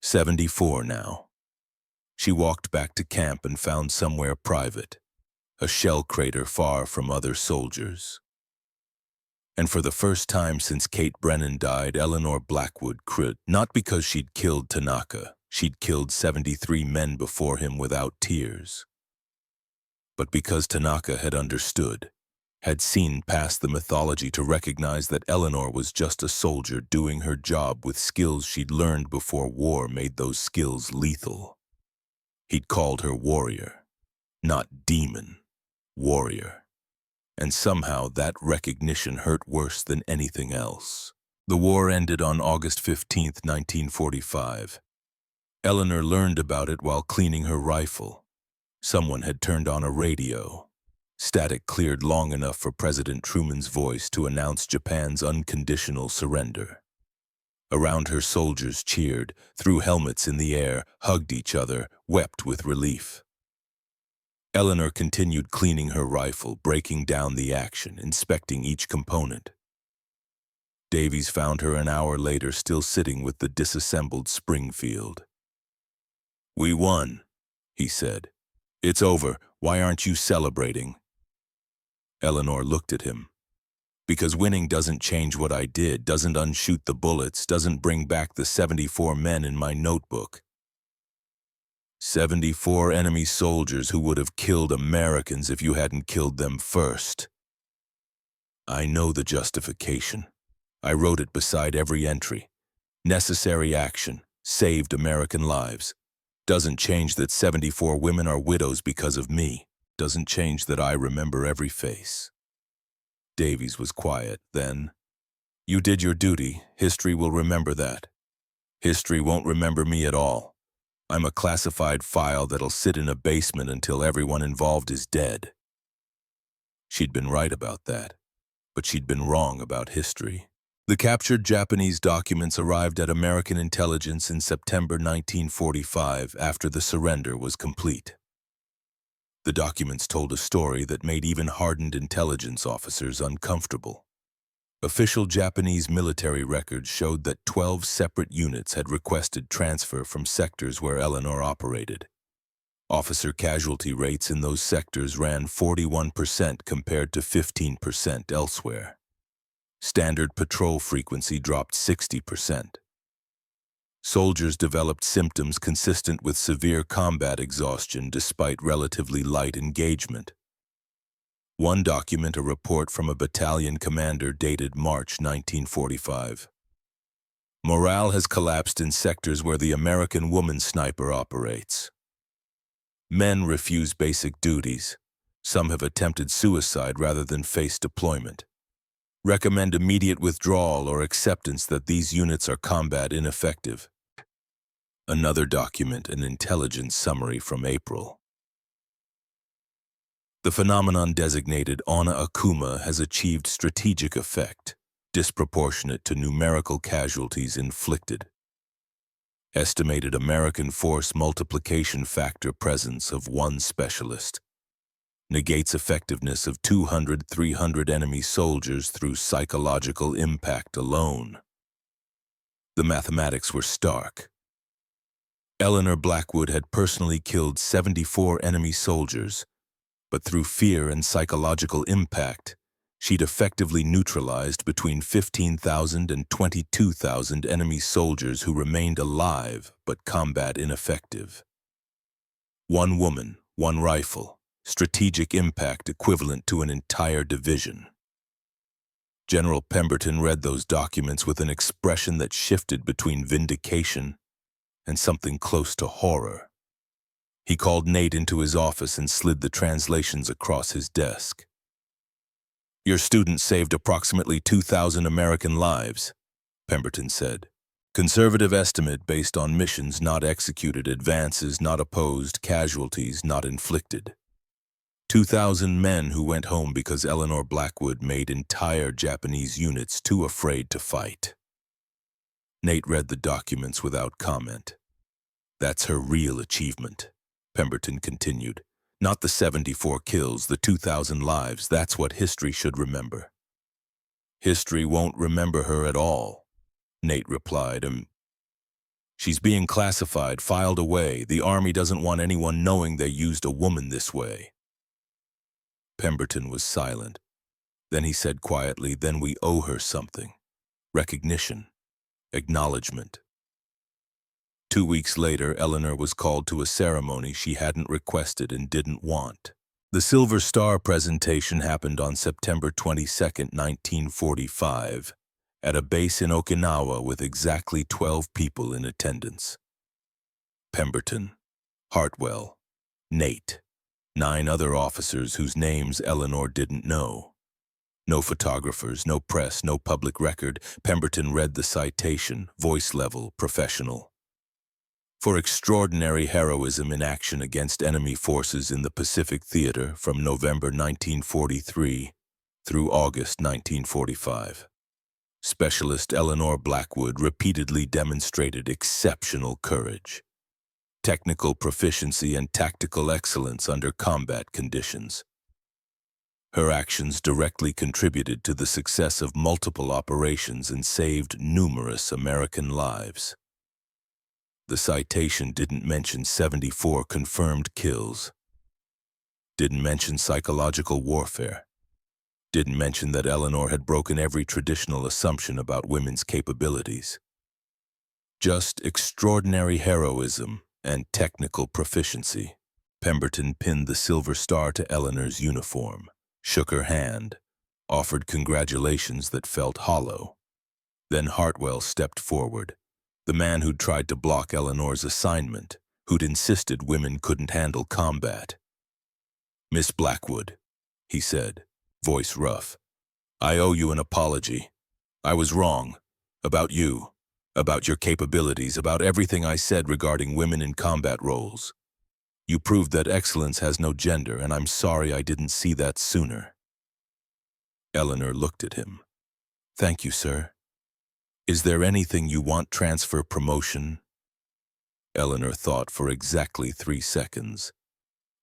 74 now. She walked back to camp and found somewhere private, a shell crater far from other soldiers. And for the first time since Kate Brennan died, Eleanor Blackwood cried, not because she'd killed Tanaka, she'd killed 73 men before him without tears, but because Tanaka had understood, had seen past the mythology to recognize that Eleanor was just a soldier doing her job with skills she'd learned before war made those skills lethal. He'd called her warrior, not demon, warrior. And somehow that recognition hurt worse than anything else. The war ended on August 15, 1945. Eleanor learned about it while cleaning her rifle. Someone had turned on a radio. Static cleared long enough for President Truman's voice to announce Japan's unconditional surrender. Around her, soldiers cheered, threw helmets in the air, hugged each other, wept with relief. Eleanor continued cleaning her rifle, breaking down the action, inspecting each component. Davies found her an hour later still sitting with the disassembled Springfield. "We won," he said. "It's over. Why aren't you celebrating?" Eleanor looked at him. "Because winning doesn't change what I did, doesn't unshoot the bullets, doesn't bring back the 74 men in my notebook." 74 enemy soldiers who would have killed Americans if you hadn't killed them first. I know the justification. I wrote it beside every entry. Necessary action saved American lives. Doesn't change that 74 women are widows because of me. Doesn't change that I remember every face. Davies was quiet. Then, "You did your duty. History will remember that. History won't remember me at all. I'm a classified file that'll sit in a basement until everyone involved is dead." She'd been right about that, but she'd been wrong about history. The captured Japanese documents arrived at American intelligence in September 1945 after the surrender was complete. The documents told a story that made even hardened intelligence officers uncomfortable. Official Japanese military records showed that 12 separate units had requested transfer from sectors where Eleanor operated. Officer casualty rates in those sectors ran 41% compared to 15% elsewhere. Standard patrol frequency dropped 60%. Soldiers developed symptoms consistent with severe combat exhaustion despite relatively light engagement. One document, a report from a battalion commander dated March 1945. "Morale has collapsed in sectors where the American woman sniper operates. Men refuse basic duties. Some have attempted suicide rather than face deployment. Recommend immediate withdrawal or acceptance that these units are combat ineffective." Another document, an intelligence summary from April. "The phenomenon designated Ona Akuma has achieved strategic effect, disproportionate to numerical casualties inflicted. Estimated American force multiplication factor presence of 1 specialist. Negates effectiveness of 200-300 enemy soldiers through psychological impact alone." The mathematics were stark. Eleanor Blackwood had personally killed 74 enemy soldiers, but through fear and psychological impact, she'd effectively neutralized between 15,000 and 22,000 enemy soldiers who remained alive but combat ineffective. 1 woman, 1 rifle. Strategic impact equivalent to an entire division. General Pemberton read those documents with an expression that shifted between vindication and something close to horror. He called Nate into his office and slid the translations across his desk. "Your student saved approximately 2,000 American lives," Pemberton said. "Conservative estimate based on missions not executed, advances not opposed, casualties not inflicted. 2,000 men who went home because Eleanor Blackwood made entire Japanese units too afraid to fight." Nate read the documents without comment. "That's her real achievement," Pemberton continued. "Not the 74 kills, the 2,000 lives. That's what history should remember." "History won't remember her at all," Nate replied. "She's being classified, filed away. The Army doesn't want anyone knowing they used a woman this way." Pemberton was silent. Then he said quietly, "Then we owe her something. Recognition. Acknowledgement." 2 weeks later, Eleanor was called to a ceremony she hadn't requested and didn't want. The Silver Star presentation happened on September 22, 1945, at a base in Okinawa with exactly 12 people in attendance. Pemberton, Hartwell, Nate, 9 other officers whose names Eleanor didn't know. No photographers, no press, no public record. Pemberton read the citation, voice level, professional. "For extraordinary heroism in action against enemy forces in the Pacific Theater from November 1943 through August 1945. Specialist Eleanor Blackwood repeatedly demonstrated exceptional courage, technical proficiency, and tactical excellence under combat conditions. Her actions directly contributed to the success of multiple operations and saved numerous American lives." The citation didn't mention 74 confirmed kills, didn't mention psychological warfare, didn't mention that Eleanor had broken every traditional assumption about women's capabilities. Just extraordinary heroism and technical proficiency. Pemberton pinned the silver star to Eleanor's uniform, shook her hand, offered congratulations that felt hollow. Then Hartwell stepped forward, the man who'd tried to block Eleanor's assignment, who'd insisted women couldn't handle combat. "Miss Blackwood," he said, voice rough, "I owe you an apology. I was wrong. About you. About your capabilities, about everything I said regarding women in combat roles. You proved that excellence has no gender, and I'm sorry I didn't see that sooner." Eleanor looked at him. "Thank you, sir. Is there anything you want? Transfer, promotion?" Eleanor thought for exactly 3 seconds.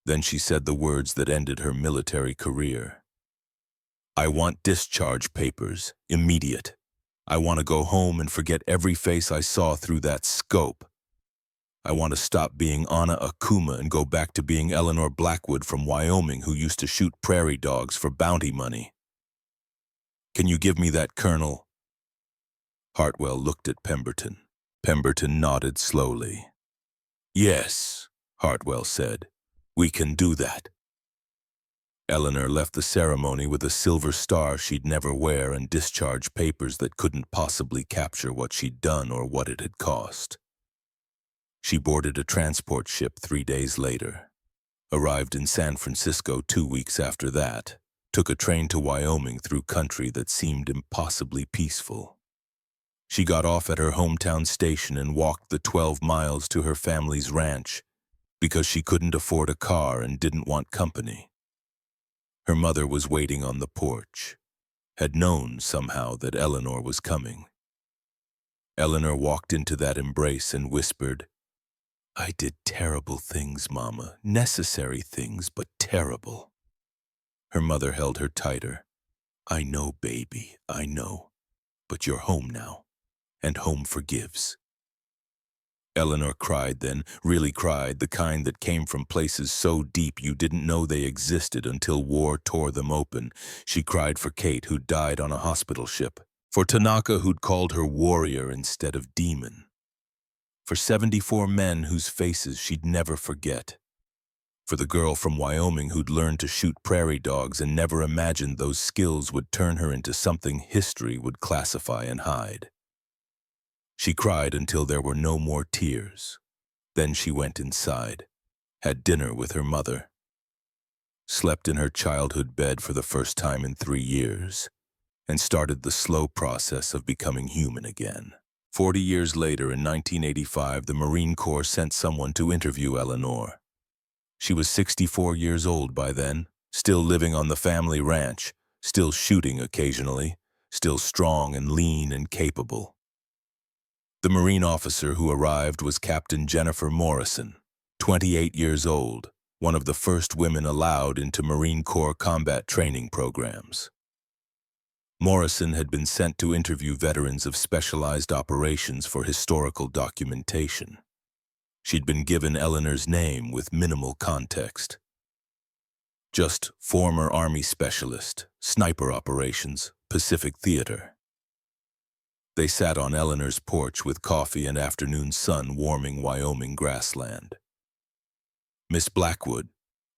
Then she said the words that ended her military career. "I want discharge papers, immediate. I want to go home and forget every face I saw through that scope. I want to stop being Anna Akuma and go back to being Eleanor Blackwood from Wyoming who used to shoot prairie dogs for bounty money. Can you give me that, Colonel?" Hartwell looked at Pemberton. Pemberton nodded slowly. "Yes," Hartwell said. "We can do that." Eleanor left the ceremony with a silver star she'd never wear and discharge papers that couldn't possibly capture what she'd done or what it had cost. She boarded a transport ship 3 days later, arrived in San Francisco 2 weeks after that, took a train to Wyoming through country that seemed impossibly peaceful. She got off at her hometown station and walked the 12 miles to her family's ranch because she couldn't afford a car and didn't want company. Her mother was waiting on the porch, had known somehow that Eleanor was coming. Eleanor walked into that embrace and whispered, "I did terrible things, Mama, necessary things, but terrible." Her mother held her tighter. "I know, baby, I know, but you're home now, and home forgives." Eleanor cried then, really cried, the kind that came from places so deep you didn't know they existed until war tore them open. She cried for Kate, who died on a hospital ship, for Tanaka, who'd called her warrior instead of demon, for 74 men whose faces she'd never forget, for the girl from Wyoming who'd learned to shoot prairie dogs and never imagined those skills would turn her into something history would classify and hide. She cried until there were no more tears. Then she went inside, had dinner with her mother, slept in her childhood bed for the first time in 3 years, and started the slow process of becoming human again. 40 years later, in 1985, the Marine Corps sent someone to interview Eleanor. She was 64 years old by then, still living on the family ranch, still shooting occasionally, still strong and lean and capable. The Marine officer who arrived was Captain Jennifer Morrison, 28 years old, one of the first women allowed into Marine Corps combat training programs. Morrison had been sent to interview veterans of specialized operations for historical documentation. She'd been given Eleanor's name with minimal context. Just former Army specialist, sniper operations, Pacific Theater. They sat on Eleanor's porch with coffee and afternoon sun warming Wyoming grassland. "Miss Blackwood,"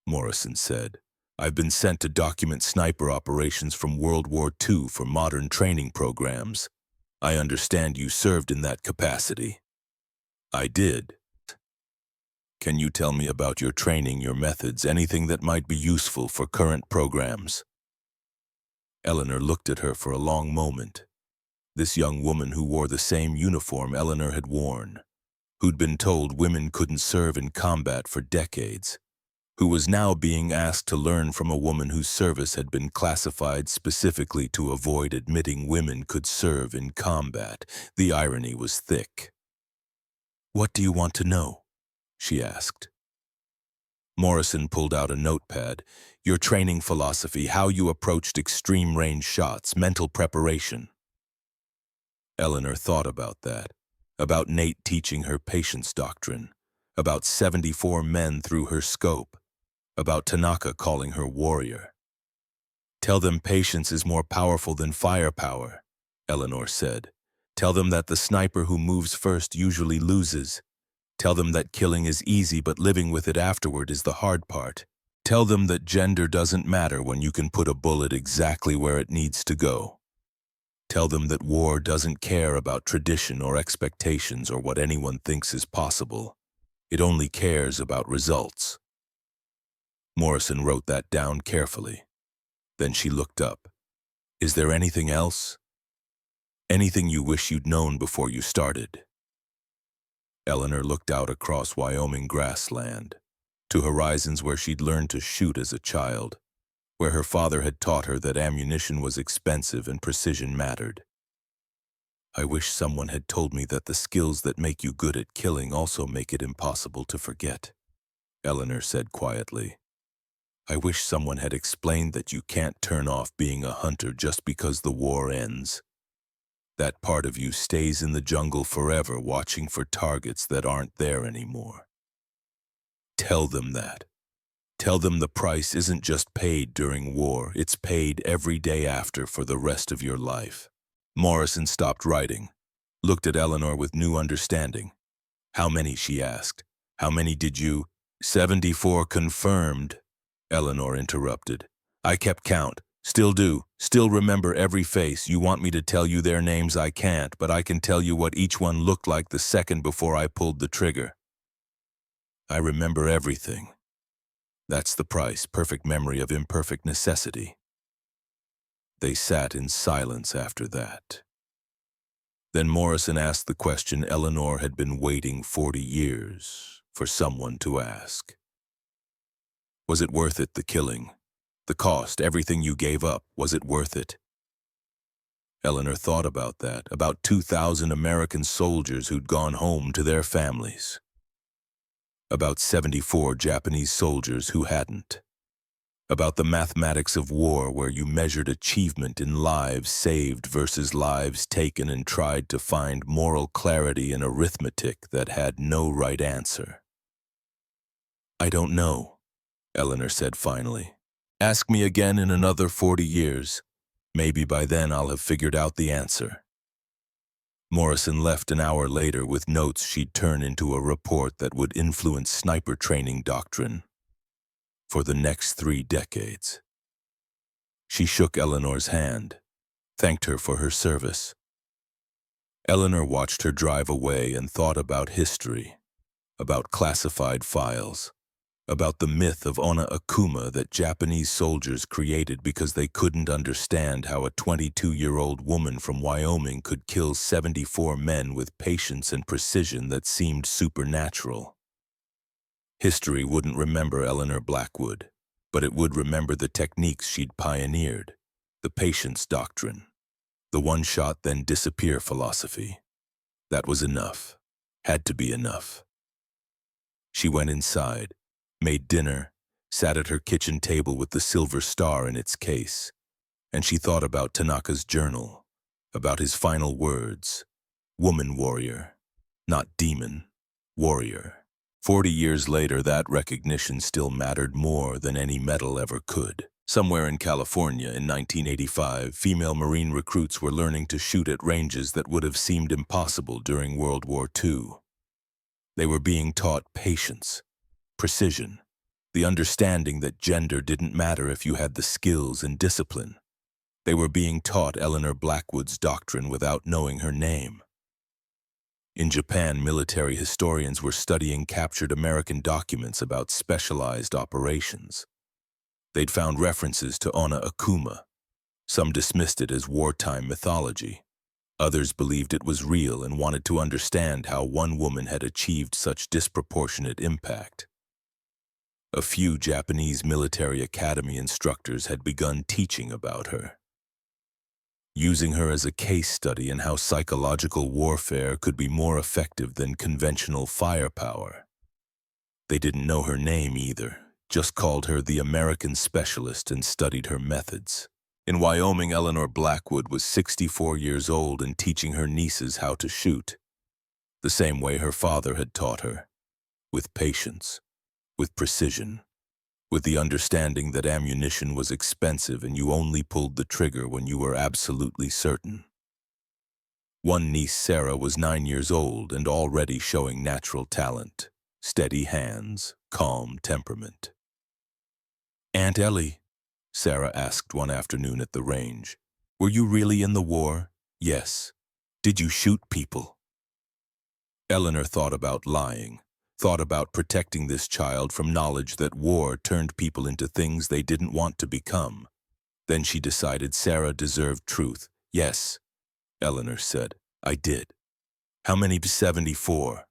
Morrison said, "I've been sent to document sniper operations from World War II for modern training programs. I understand you served in that capacity." "I did." "Can you tell me about your training, your methods, anything that might be useful for current programs?" Eleanor looked at her for a long moment. This young woman who wore the same uniform Eleanor had worn, who'd been told women couldn't serve in combat for decades, who was now being asked to learn from a woman whose service had been classified specifically to avoid admitting women could serve in combat. The irony was thick. "What do you want to know?" she asked. Morrison pulled out a notepad. "Your training philosophy, how you approached extreme range shots, mental preparation." Eleanor thought about that, about Nate teaching her patience doctrine, about 74 men through her scope, about Tanaka calling her warrior. "Tell them patience is more powerful than firepower," Eleanor said. "Tell them that the sniper who moves first usually loses. Tell them that killing is easy, but living with it afterward is the hard part. Tell them that gender doesn't matter when you can put a bullet exactly where it needs to go. Tell them that war doesn't care about tradition or expectations or what anyone thinks is possible. It only cares about results. Morrison wrote that down carefully. Then she looked up. Is there anything else? Anything you wish you'd known before you started? Eleanor looked out across Wyoming grassland, to horizons where she'd learned to shoot as a child, where her father had taught her that ammunition was expensive and precision mattered. I wish someone had told me that the skills that make you good at killing also make it impossible to forget, Eleanor said quietly. I wish someone had explained that you can't turn off being a hunter just because the war ends. That part of you stays in the jungle forever, watching for targets that aren't there anymore. Tell them that. Tell them the price isn't just paid during war, it's paid every day after for the rest of your life. Morrison stopped writing, looked at Eleanor with new understanding. How many, she asked. How many did you? 74 confirmed, Eleanor interrupted. I kept count. Still do. Still remember every face. You want me to tell you their names? I can't, but I can tell you what each one looked like the second before I pulled the trigger. I remember everything. That's the price, perfect memory of imperfect necessity. They sat in silence after that. Then Morrison asked the question Eleanor had been waiting 40 years for someone to ask. Was it worth it, the killing? The cost, everything you gave up, was it worth it? Eleanor thought about that, about 2,000 American soldiers who'd gone home to their families. About 74 Japanese soldiers who hadn't. About the mathematics of war where you measured achievement in lives saved versus lives taken and tried to find moral clarity in arithmetic that had no right answer. I don't know, Eleanor said finally. Ask me again in another 40 years. Maybe by then I'll have figured out the answer. Morrison left an hour later with notes she'd turn into a report that would influence sniper training doctrine for the next 3 decades. She shook Eleanor's hand, thanked her for her service. Eleanor watched her drive away and thought about history, about classified files, about the myth of Onna Akuma that Japanese soldiers created because they couldn't understand how a 22-year-old woman from Wyoming could kill 74 men with patience and precision that seemed supernatural. History wouldn't remember Eleanor Blackwood, but it would remember the techniques she'd pioneered, the patience doctrine, the one-shot then disappear philosophy. That was enough, had to be enough. She went inside, made dinner, sat at her kitchen table with the silver star in its case, and she thought about Tanaka's journal, about his final words, woman warrior, not demon, warrior. 40 years later, that recognition still mattered more than any medal ever could. Somewhere in California in 1985, female Marine recruits were learning to shoot at ranges that would have seemed impossible during World War II. They were being taught patience, precision, the understanding that gender didn't matter if you had the skills and discipline. They were being taught Eleanor Blackwood's doctrine without knowing her name. In Japan, military historians were studying captured American documents about specialized operations. They'd found references to Onna Akuma. Some dismissed it as wartime mythology. Others believed it was real and wanted to understand how one woman had achieved such disproportionate impact. A few Japanese military academy instructors had begun teaching about her, using her as a case study in how psychological warfare could be more effective than conventional firepower. They didn't know her name either, just called her the American specialist and studied her methods. In Wyoming, Eleanor Blackwood was 64 years old and teaching her nieces how to shoot, the same way her father had taught her, with patience, with precision, with the understanding that ammunition was expensive and you only pulled the trigger when you were absolutely certain. One niece, Sarah, was 9 years old and already showing natural talent. Steady hands, calm temperament. "Aunt Ellie," Sarah asked one afternoon at the range, "were you really in the war?" "Yes." "Did you shoot people?" Eleanor thought about lying, thought about protecting this child from knowledge that war turned people into things they didn't want to become. Then she decided Sarah deserved truth. "Yes," Eleanor said, "I did." "How many?" "74.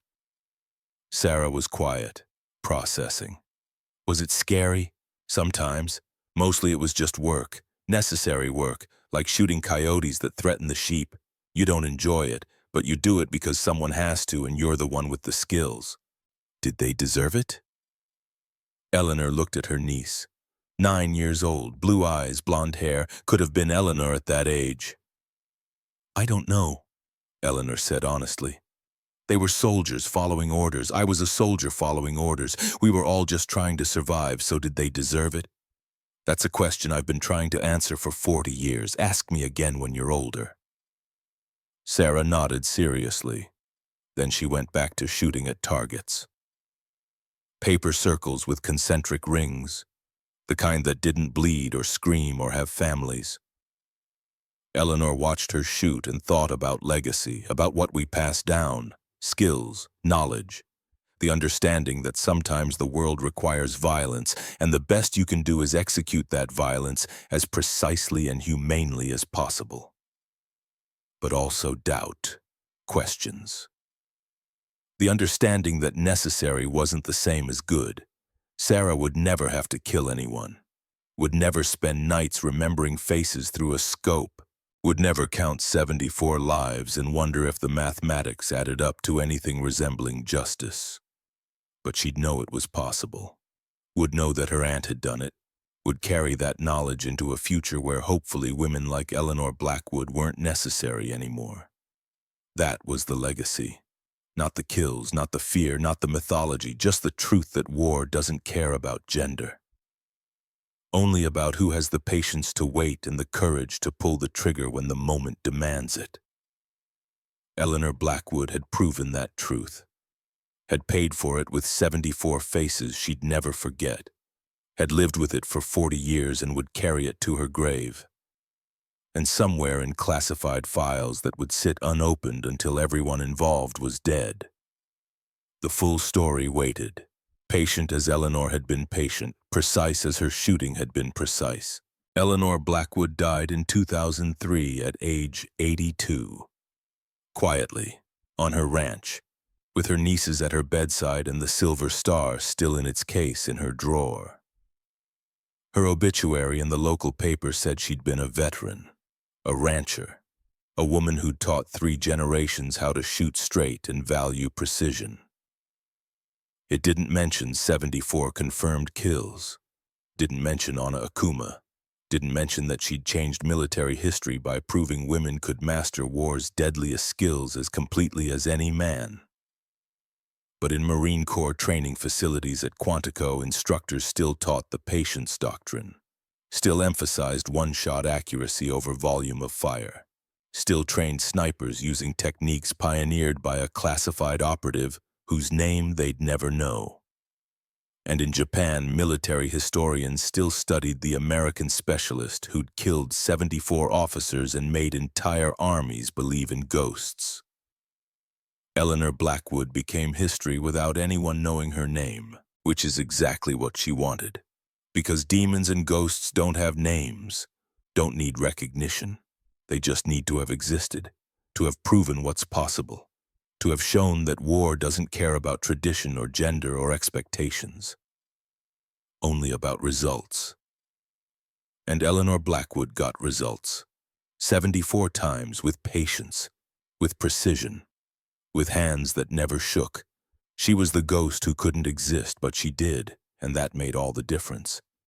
Sarah was quiet, processing. Was it scary? Sometimes. Mostly it was just work, necessary work, like shooting coyotes that threaten the sheep. You don't enjoy it, but you do it because someone has to and you're the one with the skills. Did they deserve it? Eleanor looked at her niece. 9 years old, blue eyes, blonde hair, could have been Eleanor at that age. "I don't know," Eleanor said honestly. "They were soldiers following orders. I was a soldier following orders. We were all just trying to survive, so did they deserve it? That's a question I've been trying to answer for 40 years. Ask me again when you're older." Sarah nodded seriously. Then she went back to shooting at targets. Paper circles with concentric rings, the kind that didn't bleed or scream or have families. Eleanor watched her shoot and thought about legacy, about what we pass down, skills, knowledge, the understanding that sometimes the world requires violence, and the best you can do is execute that violence as precisely and humanely as possible. But also doubt, questions. The understanding that necessary wasn't the same as good. Sarah would never have to kill anyone, would never spend nights remembering faces through a scope, would never count 74 lives and wonder if the mathematics added up to anything resembling justice. But she'd know it was possible, would know that her aunt had done it, would carry that knowledge into a future where hopefully women like Eleanor Blackwood weren't necessary anymore. That was the legacy. Not the kills, not the fear, not the mythology, just the truth that war doesn't care about gender. Only about who has the patience to wait and the courage to pull the trigger when the moment demands it. Eleanor Blackwood had proven that truth, had paid for it with 74 faces she'd never forget, had lived with it for 40 years and would carry it to her grave. And somewhere in classified files that would sit unopened until everyone involved was dead. The full story waited, patient as Eleanor had been patient, precise as her shooting had been precise. Eleanor Blackwood died in 2003 at age 82. Quietly, on her ranch, with her nieces at her bedside and the silver star still in its case in her drawer. Her obituary in the local paper said she'd been a veteran, a rancher, a woman who'd taught 3 generations how to shoot straight and value precision. It didn't mention 74 confirmed kills, didn't mention Anna Akuma, didn't mention that she'd changed military history by proving women could master war's deadliest skills as completely as any man. But in Marine Corps training facilities at Quantico, instructors still taught the patience doctrine, still emphasized one-shot accuracy over volume of fire, still trained snipers using techniques pioneered by a classified operative whose name they'd never know. And in Japan, military historians still studied the American specialist who'd killed 74 officers and made entire armies believe in ghosts. Eleanor Blackwood became history without anyone knowing her name, which is exactly what she wanted. Because demons and ghosts don't have names, don't need recognition. They just need to have existed, to have proven what's possible, to have shown that war doesn't care about tradition or gender or expectations, only about results. And Eleanor Blackwood got results, 74 times with patience, with precision, with hands that never shook. She was the ghost who couldn't exist, but she did, and that made all the difference.